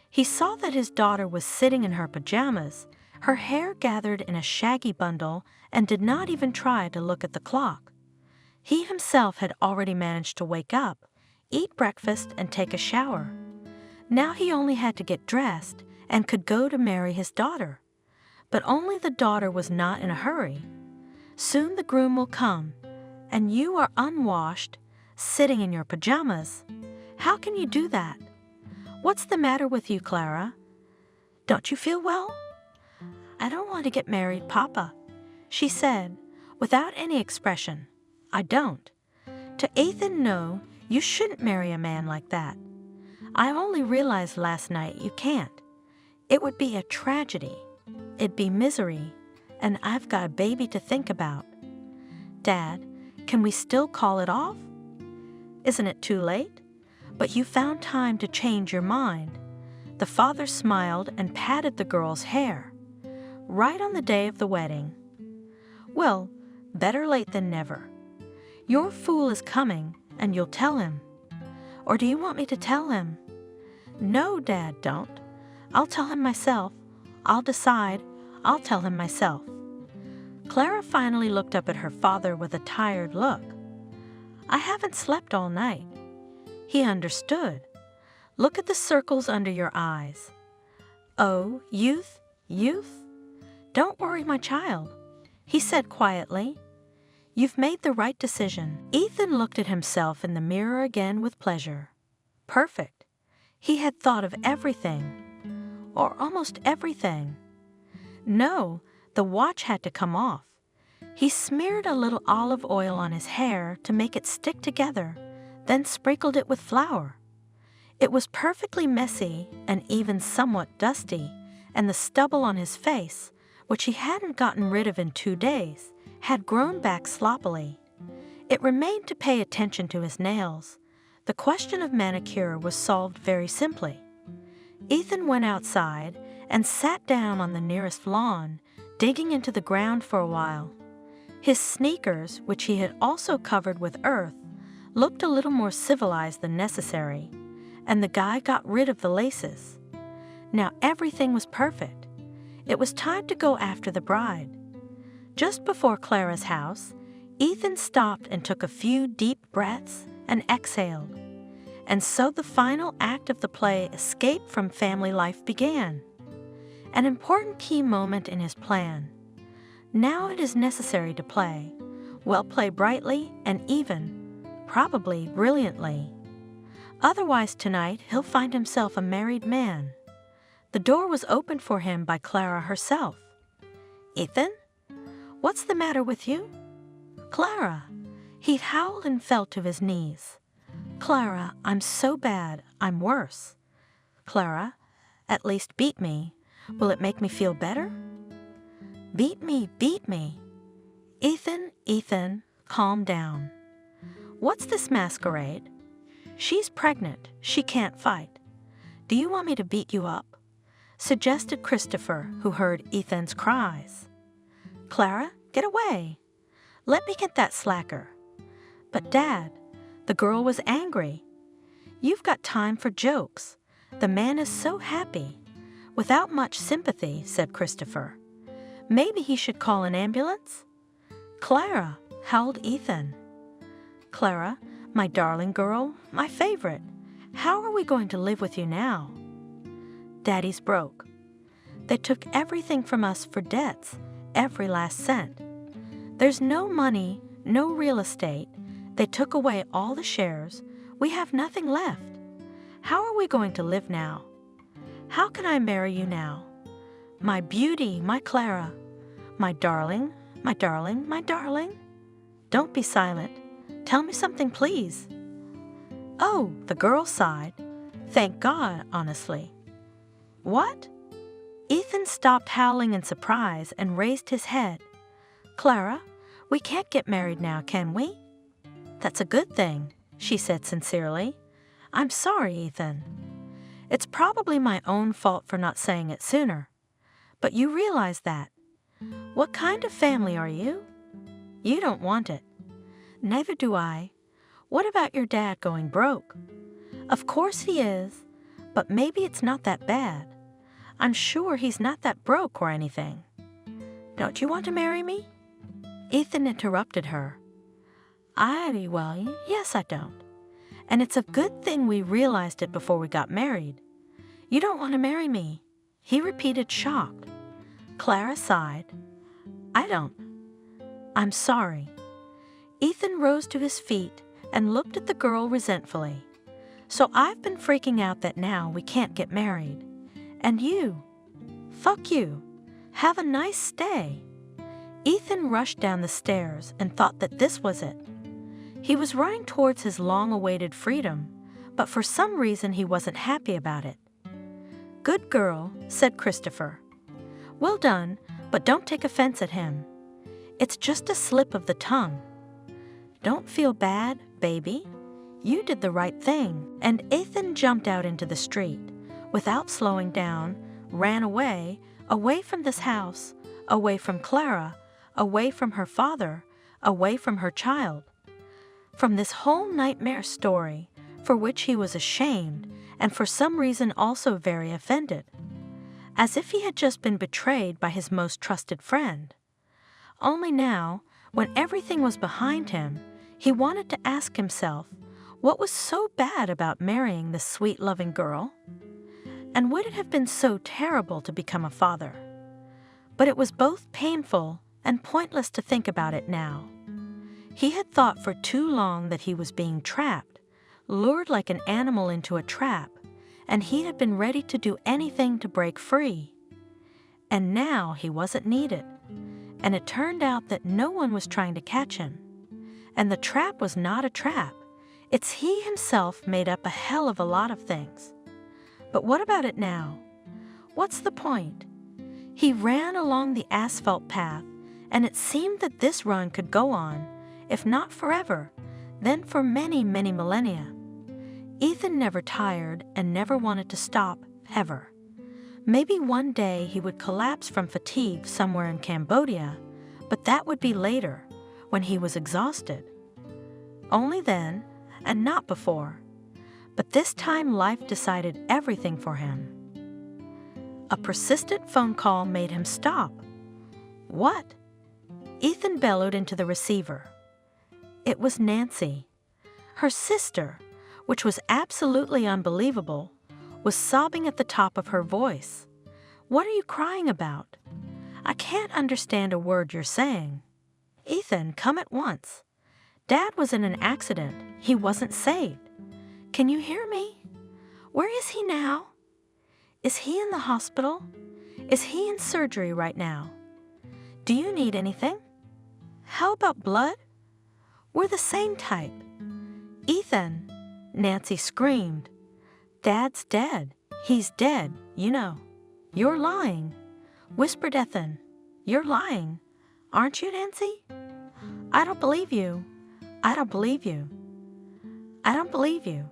He saw that his daughter was sitting in her pajamas, her hair gathered in a shaggy bundle, and did not even try to look at the clock. He himself had already managed to wake up, eat breakfast, and take a shower. Now he only had to get dressed and could go to marry his daughter. But only the daughter was not in a hurry. Soon the groom will come, and you are unwashed, sitting in your pajamas. How can you do that? What's the matter with you, Clara? Don't you feel well? "I don't want to get married, Papa," she said, without any expression. "I don't." To Ethan, "No, you shouldn't marry a man like that. I only realized last night you can't. It would be a tragedy. It'd be misery, and I've got a baby to think about. Dad, can we still call it off? Isn't it too late? But you found time to change your mind." The father smiled and patted the girl's hair. "Right on the day of the wedding." "Well, better late than never. Your fool is coming, and you'll tell him. Or do you want me to tell him?" "No, Dad, don't. I'll tell him myself. I'll decide. I'll tell him myself." Clara finally looked up at her father with a tired look. "I haven't slept all night." He understood. "Look at the circles under your eyes. Oh, youth, youth. Don't worry, my child," he said quietly. "You've made the right decision." Ethan looked at himself in the mirror again with pleasure. Perfect. He had thought of everything, or almost everything. No, the watch had to come off. He smeared a little olive oil on his hair to make it stick together, then sprinkled it with flour. It was perfectly messy and even somewhat dusty, and the stubble on his face, which he hadn't gotten rid of in 2 days, had grown back sloppily. It remained to pay attention to his nails. The question of manicure was solved very simply. Ethan went outside and sat down on the nearest lawn, digging into the ground for a while. His sneakers, which he had also covered with earth, looked a little more civilized than necessary, and the guy got rid of the laces. Now everything was perfect. It was time to go after the bride. Just before Clara's house, Ethan stopped and took a few deep breaths and exhaled. And so the final act of the play Escape from Family Life began. An important key moment in his plan. Now it is necessary to play. Well, play brightly and even, probably brilliantly. Otherwise tonight he'll find himself a married man. The door was opened for him by Clara herself. "Ethan? What's the matter with you?" "Clara." He howled and fell to his knees. "Clara, I'm so bad, I'm worse." "Clara, at least beat me. Will it make me feel better?" "Beat me, beat me." Ethan, calm down. "What's this masquerade?" "She's pregnant, she can't fight." "Do you want me to beat you up?" suggested Christopher, who heard Ethan's cries. "Clara, get away. Let me get that slacker." "But Dad," the girl was angry. "You've got time for jokes. The man is so happy." "Without much sympathy," said Christopher. "Maybe he should call an ambulance?" "Clara," howled Ethan. "Clara, my darling girl, my favorite, how are we going to live with you now?" "Daddy's broke. They took everything from us for debts, every last cent. There's no money, no real estate. They took away all the shares. We have nothing left. How are we going to live now? How can I marry you now? My beauty, my Clara, my darling, my darling, my darling. Don't be silent. Tell me something, please." "Oh," the girl sighed. "Thank God, honestly." "What?" Ethan stopped howling in surprise and raised his head. Clara, we can't get married now, can we?" "That's a good thing," she said sincerely. "I'm sorry, Ethan. It's probably my own fault for not saying it sooner. But you realize that. What kind of family are you? You don't want it. Neither do I. What about your dad going broke? Of course he is, but maybe it's not that bad. I'm sure he's not that broke or anything. Don't you want to marry me?" Ethan interrupted her. Well, yes, I don't. And it's a good thing we realized it before we got married. You don't want to marry me, he repeated, shocked. Clara sighed. I don't. I'm sorry. Ethan rose to his feet and looked at the girl resentfully. So I've been freaking out that now we can't get married. And you? Fuck you. Have a nice stay. Ethan rushed down the stairs and thought that this was it. He was running towards his long-awaited freedom, but for some reason he wasn't happy about it. Good girl, said Christopher. Well done, but don't take offense at him. It's just a slip of the tongue. Don't feel bad, baby. You did the right thing. And Ethan jumped out into the street. Without slowing down, ran away from this house, away from Clara, away from her father, away from her child. From this whole nightmare story, for which he was ashamed and for some reason also very offended, as if he had just been betrayed by his most trusted friend. Only now, when everything was behind him, he wanted to ask himself what was so bad about marrying this sweet, loving girl? And would it have been so terrible to become a father? But it was both painful and pointless to think about it now. He had thought for too long that he was being trapped, lured like an animal into a trap, and he had been ready to do anything to break free. And now he wasn't needed, and it turned out that no one was trying to catch him. And the trap was not a trap. It's he himself made up a hell of a lot of things. But what about it now? What's the point? He ran along the asphalt path, and it seemed that this run could go on, if not forever, then for many, many millennia. Ethan never tired and never wanted to stop, ever. Maybe one day he would collapse from fatigue somewhere in Cambodia, but that would be later, when he was exhausted. Only then, and not before. But this time life decided everything for him. A persistent phone call made him stop. What? Ethan bellowed into the receiver. It was Nancy. Her sister, which was absolutely unbelievable, was sobbing at the top of her voice. What are you crying about? I can't understand a word you're saying. Ethan, come at once. Dad was in an accident. He wasn't saved. Can you hear me? Where is he now? Is he in the hospital? Is he in surgery right now? Do you need anything? How about blood? We're the same type. Ethan, Nancy screamed. Dad's dead. He's dead, you know. You're lying, whispered Ethan. You're lying. Aren't you, Nancy? I don't believe you. I don't believe you. I don't believe you.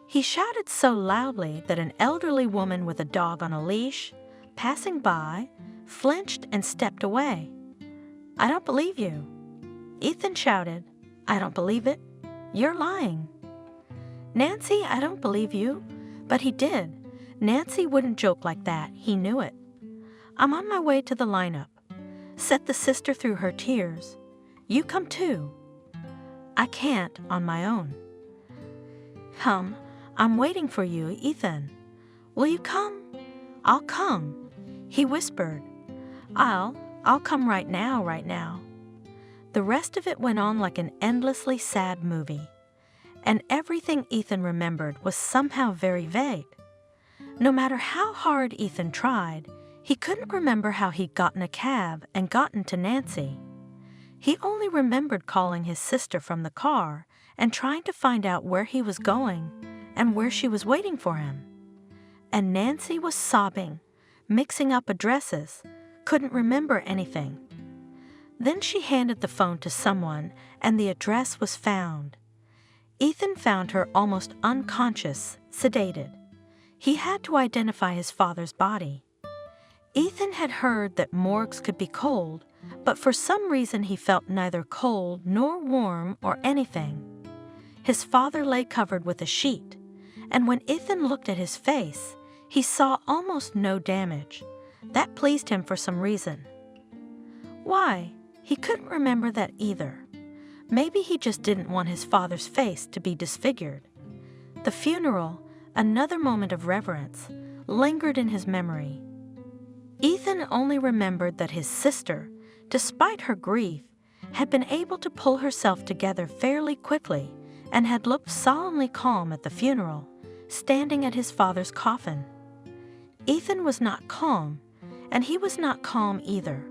He shouted so loudly that an elderly woman with a dog on a leash, passing by, flinched and stepped away. I don't believe you. Ethan shouted, I don't believe it. You're lying. Nancy, I don't believe you. But he did. Nancy wouldn't joke like that. He knew it. I'm on my way to the lineup. Set the sister through her tears. You come too. I can't on my own. Come, I'm waiting for you, Ethan. Will you come? I'll come, he whispered. I'll come right now. The rest of it went on like an endlessly sad movie, and everything Ethan remembered was somehow very vague. No matter how hard Ethan tried, he couldn't remember how he'd gotten a cab and gotten to Nancy. He only remembered calling his sister from the car and trying to find out where he was going and where she was waiting for him. And Nancy was sobbing, mixing up addresses, couldn't remember anything. Then she handed the phone to someone, and the address was found. Ethan found her almost unconscious, sedated. He had to identify his father's body. Ethan had heard that morgues could be cold, but for some reason he felt neither cold nor warm or anything. His father lay covered with a sheet, and when Ethan looked at his face, he saw almost no damage. That pleased him for some reason. Why? He couldn't remember that either. Maybe he just didn't want his father's face to be disfigured. The funeral, another moment of reverence, lingered in his memory. Ethan only remembered that his sister, despite her grief, had been able to pull herself together fairly quickly and had looked solemnly calm at the funeral, standing at his father's coffin. Ethan was not calm, and he was not calm either.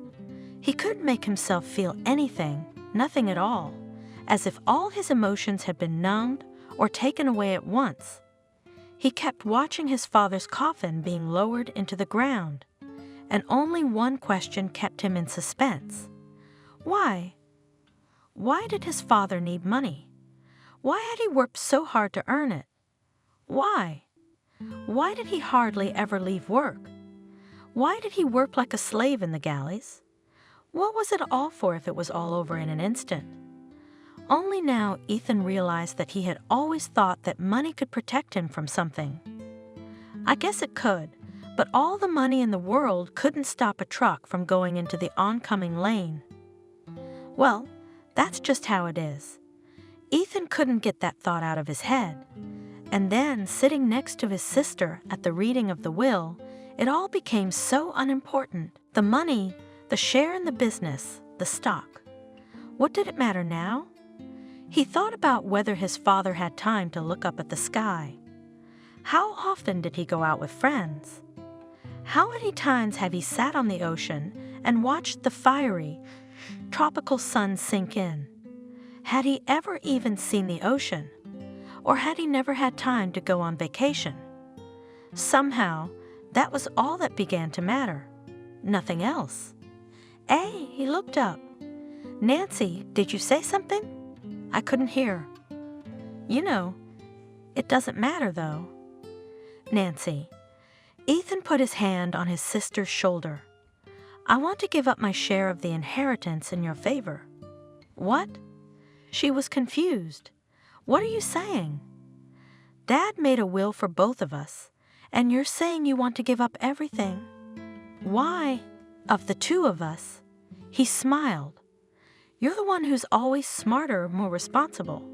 He couldn't make himself feel anything, nothing at all, as if all his emotions had been numbed or taken away at once. He kept watching his father's coffin being lowered into the ground, and only one question kept him in suspense. Why? Why did his father need money? Why had he worked so hard to earn it? Why? Why did he hardly ever leave work? Why did he work like a slave in the galleys? What was it all for if it was all over in an instant? Only now Ethan realized that he had always thought that money could protect him from something. I guess it could, but all the money in the world couldn't stop a truck from going into the oncoming lane. Well, that's just how it is. Ethan couldn't get that thought out of his head. And then, sitting next to his sister at the reading of the will, it all became so unimportant. The money, the share in the business, the stock. What did it matter now? He thought about whether his father had time to look up at the sky. How often did he go out with friends? How many times have he sat on the ocean and watched the fiery, tropical sun sink in? Had he ever even seen the ocean? Or had he never had time to go on vacation? Somehow, that was all that began to matter. Nothing else. Hey, he looked up. Nancy, did you say something? I couldn't hear. You know, it doesn't matter though. Nancy. Ethan put his hand on his sister's shoulder. I want to give up my share of the inheritance in your favor. What? She was confused. What are you saying? Dad made a will for both of us, and you're saying you want to give up everything. Why? Of the two of us. He smiled. You're the one who's always smarter, more responsible.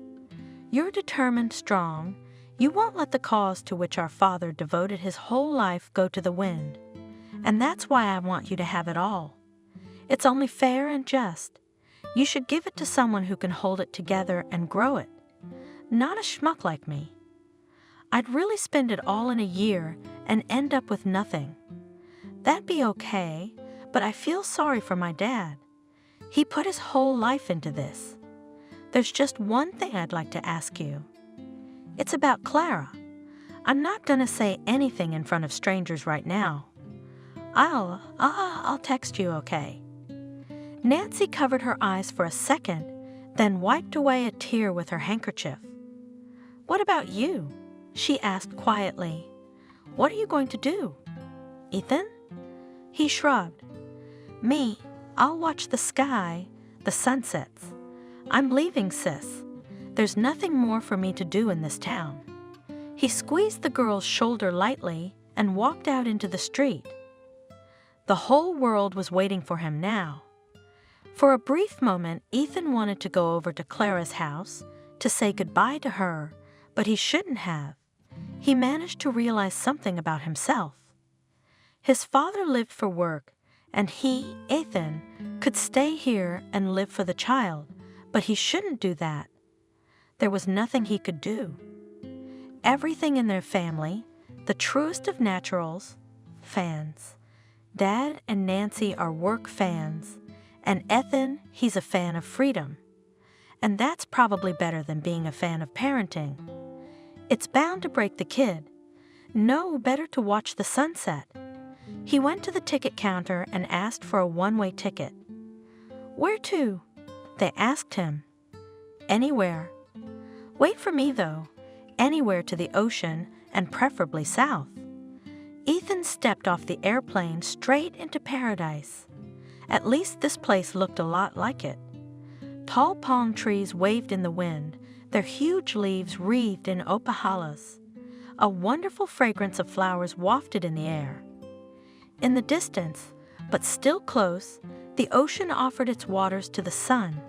You're determined, strong. You won't let the cause to which our father devoted his whole life go to the wind. And that's why I want you to have it all. It's only fair and just. You should give it to someone who can hold it together and grow it. Not a schmuck like me. I'd really spend it all in a year and end up with nothing. That'd be okay, but I feel sorry for my dad. He put his whole life into this. There's just one thing I'd like to ask you. It's about Clara. I'm not gonna say anything in front of strangers right now. I'll text you, okay? Nancy covered her eyes for a second, then wiped away a tear with her handkerchief. What about you? She asked quietly. What are you going to do? Ethan? He shrugged. Me, I'll watch the sky, the sunsets. I'm leaving, sis. There's nothing more for me to do in this town. He squeezed the girl's shoulder lightly and walked out into the street. The whole world was waiting for him now. For a brief moment, Ethan wanted to go over to Clara's house to say goodbye to her, but he shouldn't have. He managed to realize something about himself. His father lived for work, and he, Ethan, could stay here and live for the child, but he shouldn't do that. There was nothing he could do. Everything in their family, the truest of naturals, fans. Dad and Nancy are work fans, and Ethan, he's a fan of freedom. And that's probably better than being a fan of parenting. It's bound to break the kid. No, better to watch the sunset. He went to the ticket counter and asked for a one-way ticket. "Where to?" they asked him. "Anywhere." "Wait for me, though. Anywhere to the ocean, and preferably south." Ethan stepped off the airplane straight into paradise. At least this place looked a lot like it. Tall palm trees waved in the wind, their huge leaves wreathed in opahalas. A wonderful fragrance of flowers wafted in the air. In the distance, but still close, the ocean offered its waters to the sun.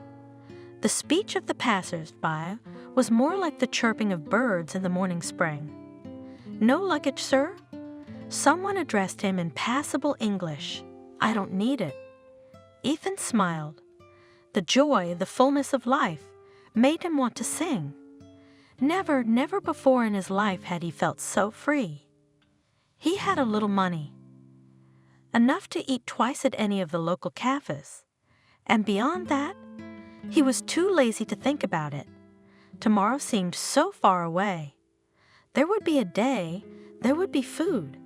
The speech of the passers-by was more like the chirping of birds in the morning spring. "No luggage, sir?" Someone addressed him in passable English. "I don't need it." Ethan smiled. The joy, the fullness of life, made him want to sing. Never before in his life had he felt so free. He had a little money, enough to eat twice at any of the local cafes. And beyond that, he was too lazy to think about it. Tomorrow seemed so far away. There would be a day, there would be food.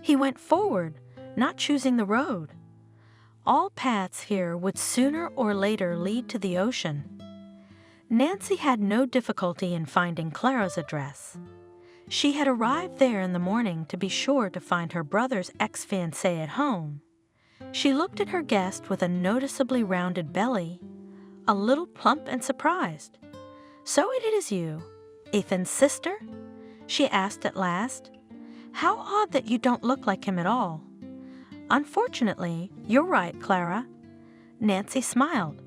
He went forward, not choosing the road. All paths here would sooner or later lead to the ocean. Nancy had no difficulty in finding Clara's address. She had arrived there in the morning to be sure to find her brother's ex-fiancé at home. She looked at her guest with a noticeably rounded belly, a little plump and surprised. "So it is you, Ethan's sister?" she asked at last. "How odd that you don't look like him at all." "Unfortunately, you're right, Clara." Nancy smiled.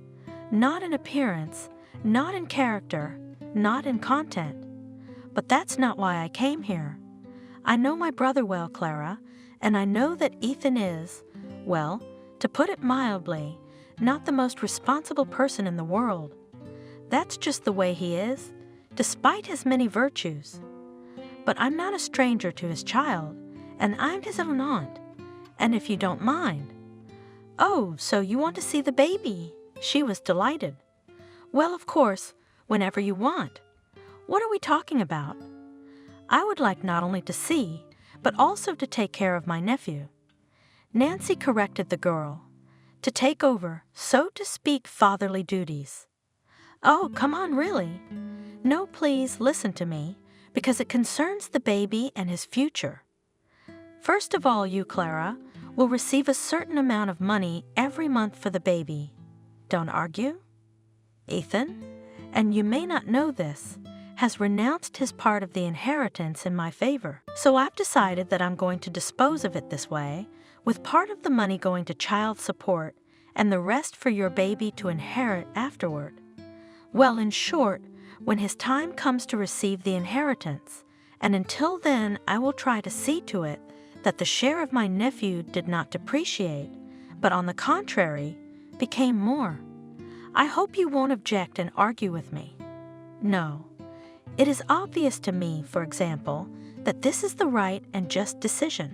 "Not in appearance, not in character, not in content. But that's not why I came here. I know my brother well, Clara, and I know that Ethan is, well, to put it mildly, not the most responsible person in the world. That's just the way he is, despite his many virtues. But I'm not a stranger to his child, and I'm his own aunt. And if you don't mind—" "Oh, so you want to see the baby?" She was delighted. "Well, of course, whenever you want. What are we talking about?" "I would like not only to see, but also to take care of my nephew." Nancy corrected the girl. "To take over, so to speak, fatherly duties." "Oh, come on, really. No, please, listen to me, because it concerns the baby and his future. First of all, you, Clara, will receive a certain amount of money every month for the baby. Don't argue. Ethan, and you may not know this, has renounced his part of the inheritance in my favor. So I've decided that I'm going to dispose of it this way, with part of the money going to child support and the rest for your baby to inherit afterward. Well, in short, when his time comes to receive the inheritance, and until then I will try to see to it that the share of my nephew did not depreciate, but on the contrary, became more. I hope you won't object and argue with me. No. It is obvious to me, for example, that this is the right and just decision.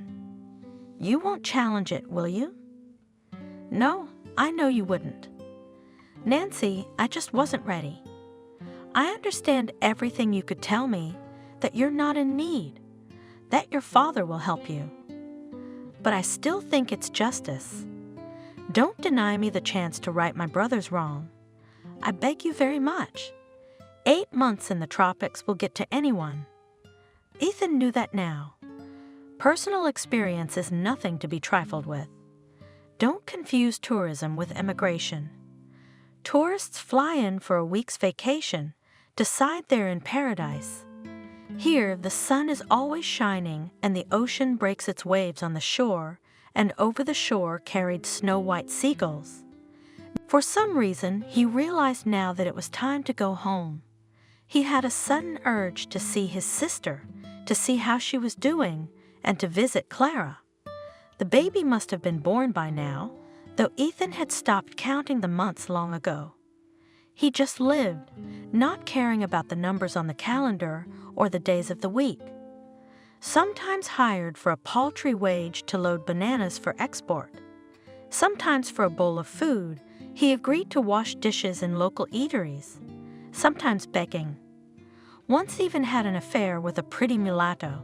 You won't challenge it, will you?" "No, I know you wouldn't." "Nancy, I just wasn't ready. I understand everything you could tell me, that you're not in need, that your father will help you. But I still think it's justice. Don't deny me the chance to right my brother's wrong. I beg you very much. 8 months in the tropics will get to anyone." Ethan knew that now. Personal experience is nothing to be trifled with. Don't confuse tourism with emigration. Tourists fly in for a week's vacation, decide they're in paradise. Here, the sun is always shining and the ocean breaks its waves on the shore, and over the shore carried snow-white seagulls. For some reason, he realized now that it was time to go home. He had a sudden urge to see his sister, to see how she was doing, and to visit Clara. The baby must have been born by now, though Ethan had stopped counting the months long ago. He just lived, not caring about the numbers on the calendar or the days of the week. Sometimes hired for a paltry wage to load bananas for export. Sometimes for a bowl of food, he agreed to wash dishes in local eateries. Sometimes begging. Once even had an affair with a pretty mulatto.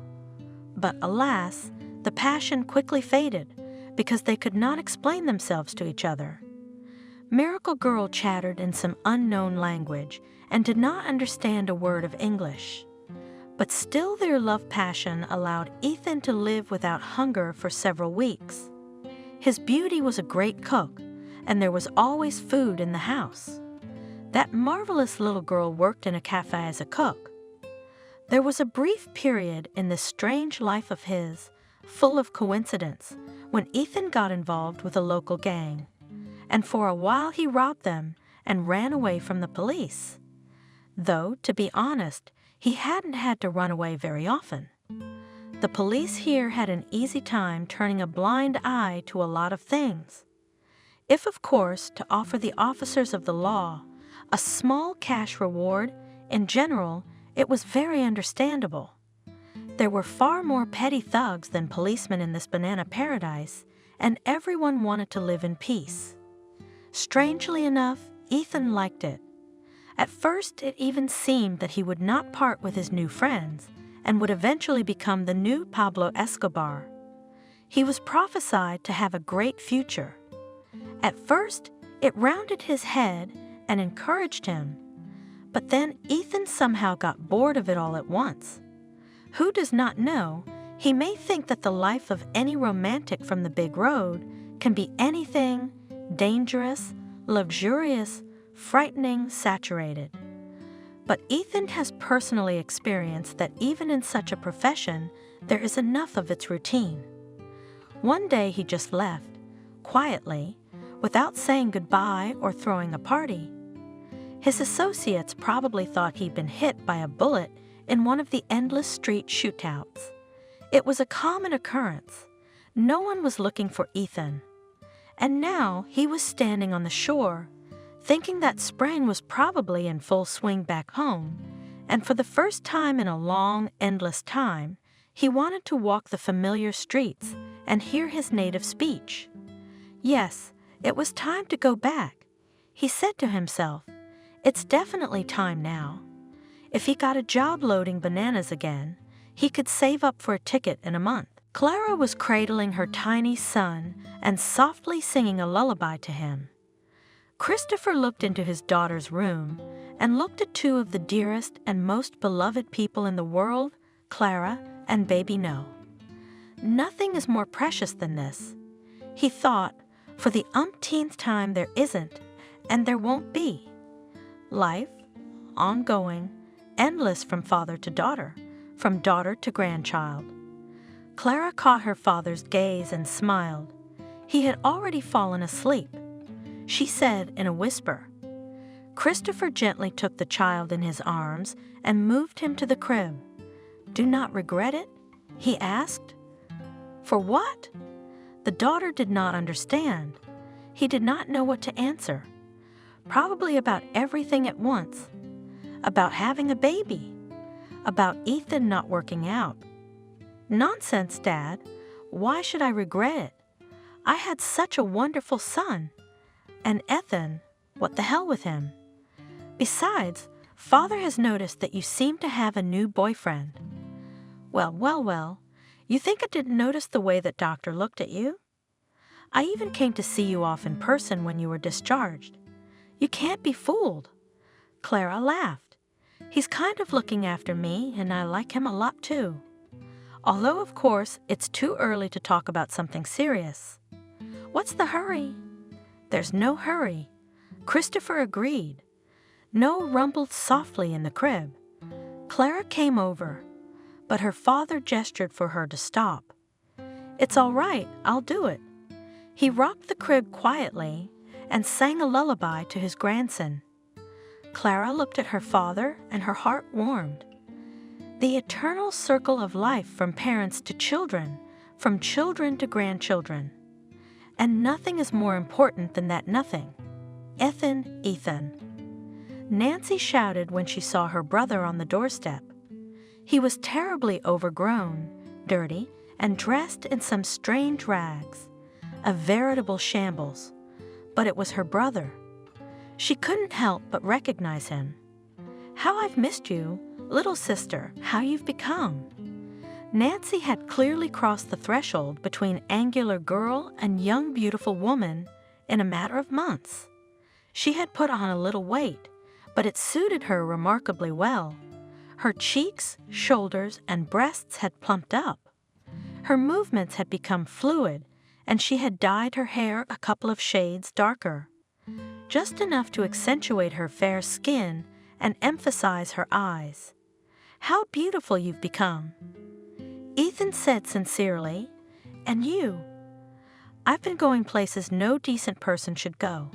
But alas, the passion quickly faded because they could not explain themselves to each other. Miracle Girl chattered in some unknown language and did not understand a word of English. But still their love passion allowed Ethan to live without hunger for several weeks. His beauty was a great cook, and there was always food in the house. That marvelous little girl worked in a cafe as a cook. There was a brief period in this strange life of his, full of coincidence, when Ethan got involved with a local gang, and for a while he robbed them and ran away from the police. Though, to be honest, he hadn't had to run away very often. The police here had an easy time turning a blind eye to a lot of things. If, of course, to offer the officers of the law a small cash reward, in general, it was very understandable. There were far more petty thugs than policemen in this banana paradise, and everyone wanted to live in peace. Strangely enough, Ethan liked it. At first, it even seemed that he would not part with his new friends and would eventually become the new Pablo Escobar. He was prophesied to have a great future. At first, it rounded his head and encouraged him, but then Ethan somehow got bored of it all at once. Who does not know, he may think that the life of any romantic from the big road can be anything dangerous, luxurious, frightening, saturated. But Ethan has personally experienced that even in such a profession, there is enough of its routine. One day he just left, quietly, without saying goodbye or throwing a party. His associates probably thought he'd been hit by a bullet in one of the endless street shootouts. It was a common occurrence. No one was looking for Ethan. And now he was standing on the shore, thinking that spring was probably in full swing back home, and for the first time in a long, endless time, he wanted to walk the familiar streets and hear his native speech. Yes, it was time to go back. He said to himself, "It's definitely time now." If he got a job loading bananas again, he could save up for a ticket in a month. Clara was cradling her tiny son and softly singing a lullaby to him. Christopher looked into his daughter's room and looked at two of the dearest and most beloved people in the world, Clara and baby No. Nothing is more precious than this. He thought, for the umpteenth time there isn't, and there won't be. Life, ongoing, endless from father to daughter, from daughter to grandchild. Clara caught her father's gaze and smiled. He had already fallen asleep. She said in a whisper. Christopher gently took the child in his arms and moved him to the crib. "Do not regret it?" he asked. "For what?" The daughter did not understand. He did not know what to answer. Probably about everything at once. About having a baby. About Ethan not working out. "Nonsense, Dad. Why should I regret it? I had such a wonderful son. And Ethan, what the hell with him? Besides, Father has noticed that you seem to have a new boyfriend." Well, you think I didn't notice the way that Doctor looked at you? I even came to see you off in person when you were discharged. You can't be fooled." Clara laughed. "He's kind of looking after me, and I like him a lot too. Although, of course, it's too early to talk about something serious." "What's the hurry?" "There's no hurry." Christopher agreed. No rumbled softly in the crib. Clara came over, but her father gestured for her to stop. "It's all right, I'll do it." He rocked the crib quietly and sang a lullaby to his grandson. Clara looked at her father and her heart warmed. The eternal circle of life from parents to children, from children to grandchildren. And nothing is more important than that nothing. Ethan. Nancy shouted when she saw her brother on the doorstep. He was terribly overgrown, dirty, and dressed in some strange rags. A veritable shambles. But it was her brother. She couldn't help but recognize him. "How I've missed you, little sister, how you've become." Nancy had clearly crossed the threshold between angular girl and young beautiful woman in a matter of months. She had put on a little weight, but it suited her remarkably well. Her cheeks, shoulders, and breasts had plumped up. Her movements had become fluid, and she had dyed her hair a couple of shades darker, just enough to accentuate her fair skin and emphasize her eyes. "How beautiful you've become," Ethan said sincerely. "And you?" "I've been going places no decent person should go.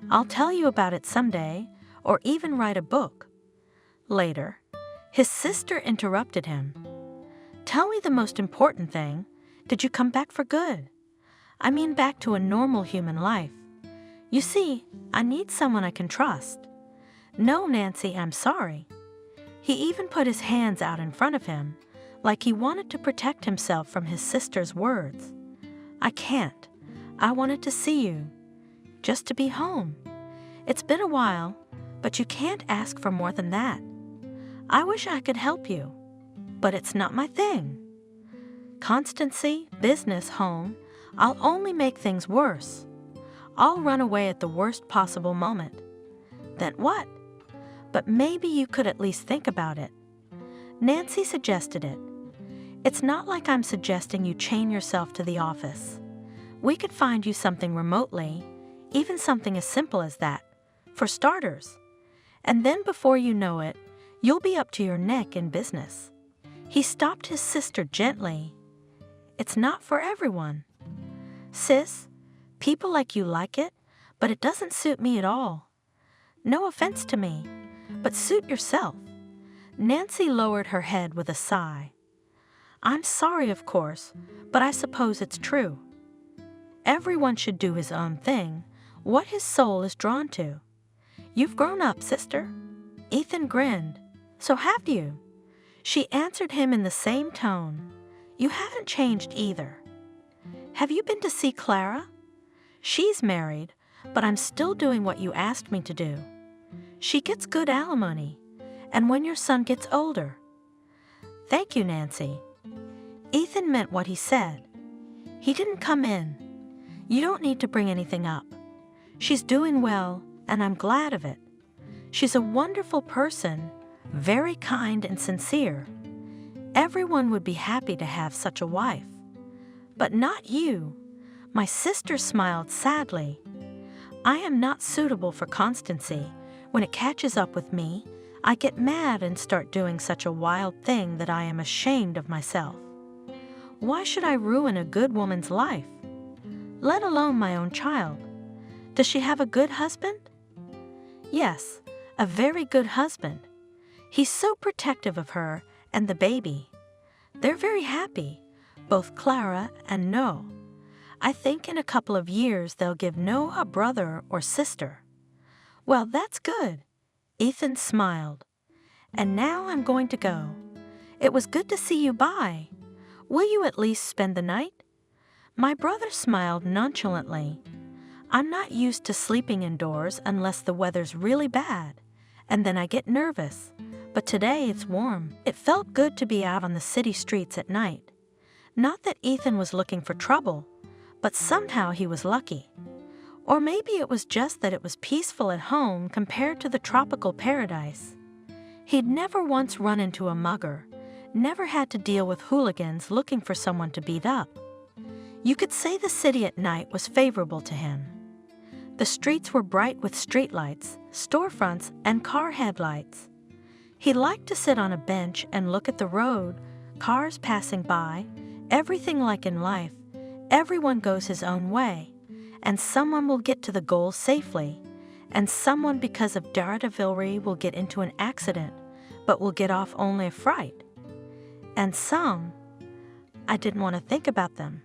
I'll tell you about it someday, or even write a book." Later, his sister interrupted him. "Tell me the most important thing. Did you come back for good? I mean back to a normal human life. You see, I need someone I can trust." "No, Nancy, I'm sorry." He even put his hands out in front of him, like he wanted to protect himself from his sister's words. "I can't. I wanted to see you. Just to be home. It's been a while, but you can't ask for more than that. I wish I could help you, but it's not my thing. Constancy, business, home, I'll only make things worse. I'll run away at the worst possible moment." "Then what?" "But maybe you could at least think about it." Nancy suggested it. "It's not like I'm suggesting you chain yourself to the office. We could find you something remotely, even something as simple as that, for starters. And then before you know it, you'll be up to your neck in business." He stopped his sister gently. "It's not for everyone. Sis, people like you like it, but it doesn't suit me at all. No offense to me, but suit yourself." Nancy lowered her head with a sigh. "I'm sorry, of course, but I suppose it's true. Everyone should do his own thing, what his soul is drawn to. You've grown up, sister." Ethan grinned. "So have you." She answered him in the same tone. "You haven't changed either. Have you been to see Clara? She's married, but I'm still doing what you asked me to do. She gets good alimony, and when your son gets older." "Thank you, Nancy." Ethan meant what he said. He didn't come in. "You don't need to bring anything up. She's doing well, and I'm glad of it. She's a wonderful person, very kind and sincere. Everyone would be happy to have such a wife. But not you." My sister smiled sadly. "I am not suitable for Constancy. When it catches up with me, I get mad and start doing such a wild thing that I am ashamed of myself. Why should I ruin a good woman's life? Let alone my own child. Does she have a good husband?" "Yes, a very good husband. He's so protective of her and the baby. They're very happy, both Clara and Noah. I think in a couple of years they'll give Noah a brother or sister." "Well, that's good." Ethan smiled. "And now I'm going to go. It was good to see you. Bye. Will you at least spend the night?" My brother smiled nonchalantly. "I'm not used to sleeping indoors unless the weather's really bad, and then I get nervous. But today it's warm." It felt good to be out on the city streets at night. Not that Ethan was looking for trouble, but somehow he was lucky. Or maybe it was just that it was peaceful at home compared to the tropical paradise. He'd never once run into a mugger, never had to deal with hooligans looking for someone to beat up. You could say the city at night was favorable to him. The streets were bright with streetlights, storefronts, and car headlights. He liked to sit on a bench and look at the road, cars passing by, everything like in life. Everyone goes his own way, and someone will get to the goal safely, and someone because of daredevillery will get into an accident, but will get off only a fright. And some, I didn't want to think about them.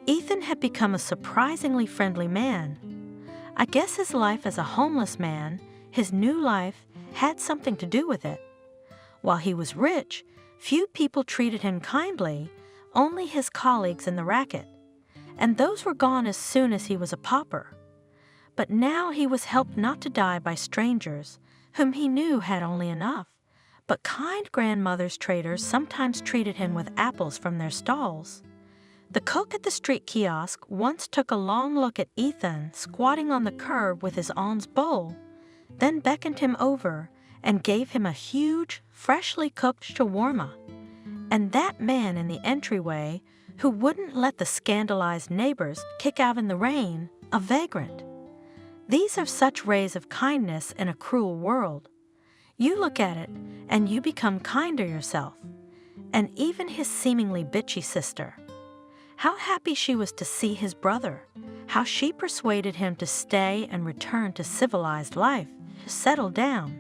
Ethan had become a surprisingly friendly man. I guess his life as a homeless man, his new life, had something to do with it. While he was rich, few people treated him kindly, only his colleagues in the racket, and those were gone as soon as he was a pauper. But now he was helped not to die by strangers, whom he knew had only enough. But kind grandmother's traders sometimes treated him with apples from their stalls. The cook at the street kiosk once took a long look at Ethan squatting on the curb with his alms bowl, then beckoned him over and gave him a huge, freshly cooked shawarma. And that man in the entryway who wouldn't let the scandalized neighbors kick out in the rain, a vagrant. These are such rays of kindness in a cruel world. You look at it, and you become kinder yourself. And even his seemingly bitchy sister. How happy she was to see his brother. How she persuaded him to stay and return to civilized life, to settle down.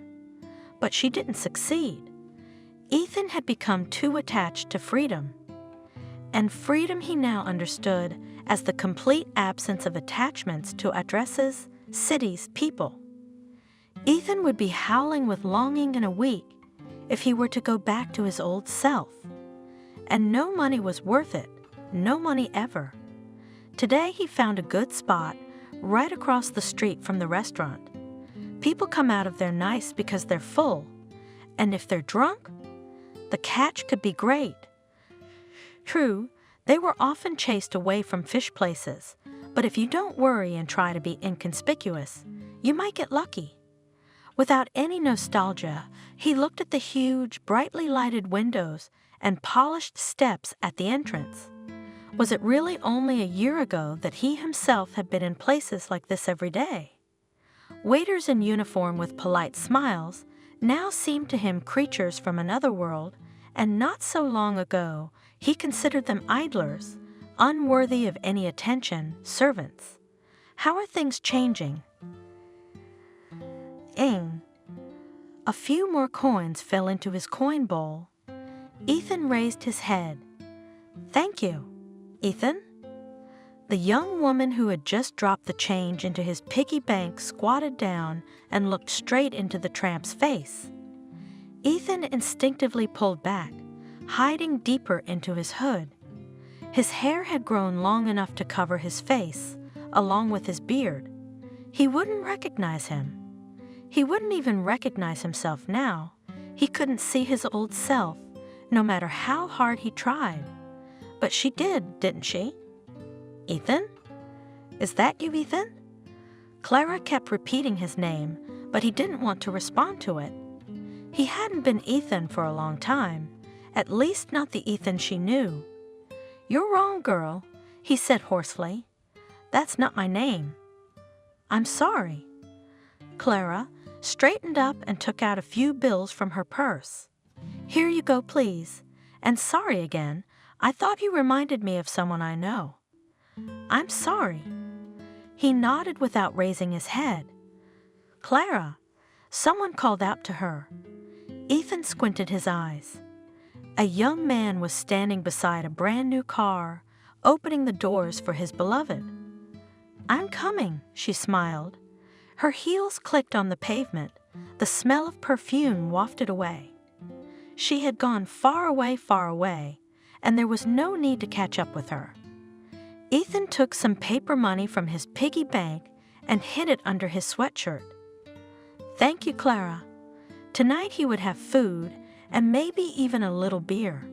But she didn't succeed. Ethan had become too attached to freedom. And freedom he now understood as the complete absence of attachments to addresses, cities, people. Ethan would be howling with longing in a week if he were to go back to his old self. And no money was worth it, no money ever. Today he found a good spot right across the street from the restaurant. People come out of there nice because they're full, and if they're drunk, the catch could be great. True, they were often chased away from fish places, but if you don't worry and try to be inconspicuous, you might get lucky. Without any nostalgia, he looked at the huge, brightly lighted windows and polished steps at the entrance. Was it really only a year ago that he himself had been in places like this every day? Waiters in uniform with polite smiles now seemed to him creatures from another world, and not so long ago he considered them idlers, unworthy of any attention, servants. How are things changing? A few more coins fell into his coin bowl. Ethan raised his head. "Thank you, Ethan." The young woman who had just dropped the change into his piggy bank squatted down and looked straight into the tramp's face. Ethan instinctively pulled back, hiding deeper into his hood. His hair had grown long enough to cover his face, along with his beard. He wouldn't recognize him. He wouldn't even recognize himself now. He couldn't see his old self, no matter how hard he tried. But she did, didn't she? "Ethan? Is that you, Ethan?" Clara kept repeating his name, but he didn't want to respond to it. He hadn't been Ethan for a long time, at least not the Ethan she knew. "You're wrong, girl," he said hoarsely. "That's not my name." "I'm sorry." Clara straightened up and took out a few bills from her purse. "Here you go, please. And sorry again. I thought you reminded me of someone I know." "I'm sorry." He nodded without raising his head. "Clara," someone called out to her. Ethan squinted his eyes. A young man was standing beside a brand new car, opening the doors for his beloved. "I'm coming," she smiled. Her heels clicked on the pavement. The smell of perfume wafted away. She had gone far away, and there was no need to catch up with her. Ethan took some paper money from his piggy bank and hid it under his sweatshirt. "Thank you, Clara." Tonight he would have food and maybe even a little beer.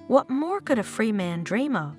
What more could a free man dream of?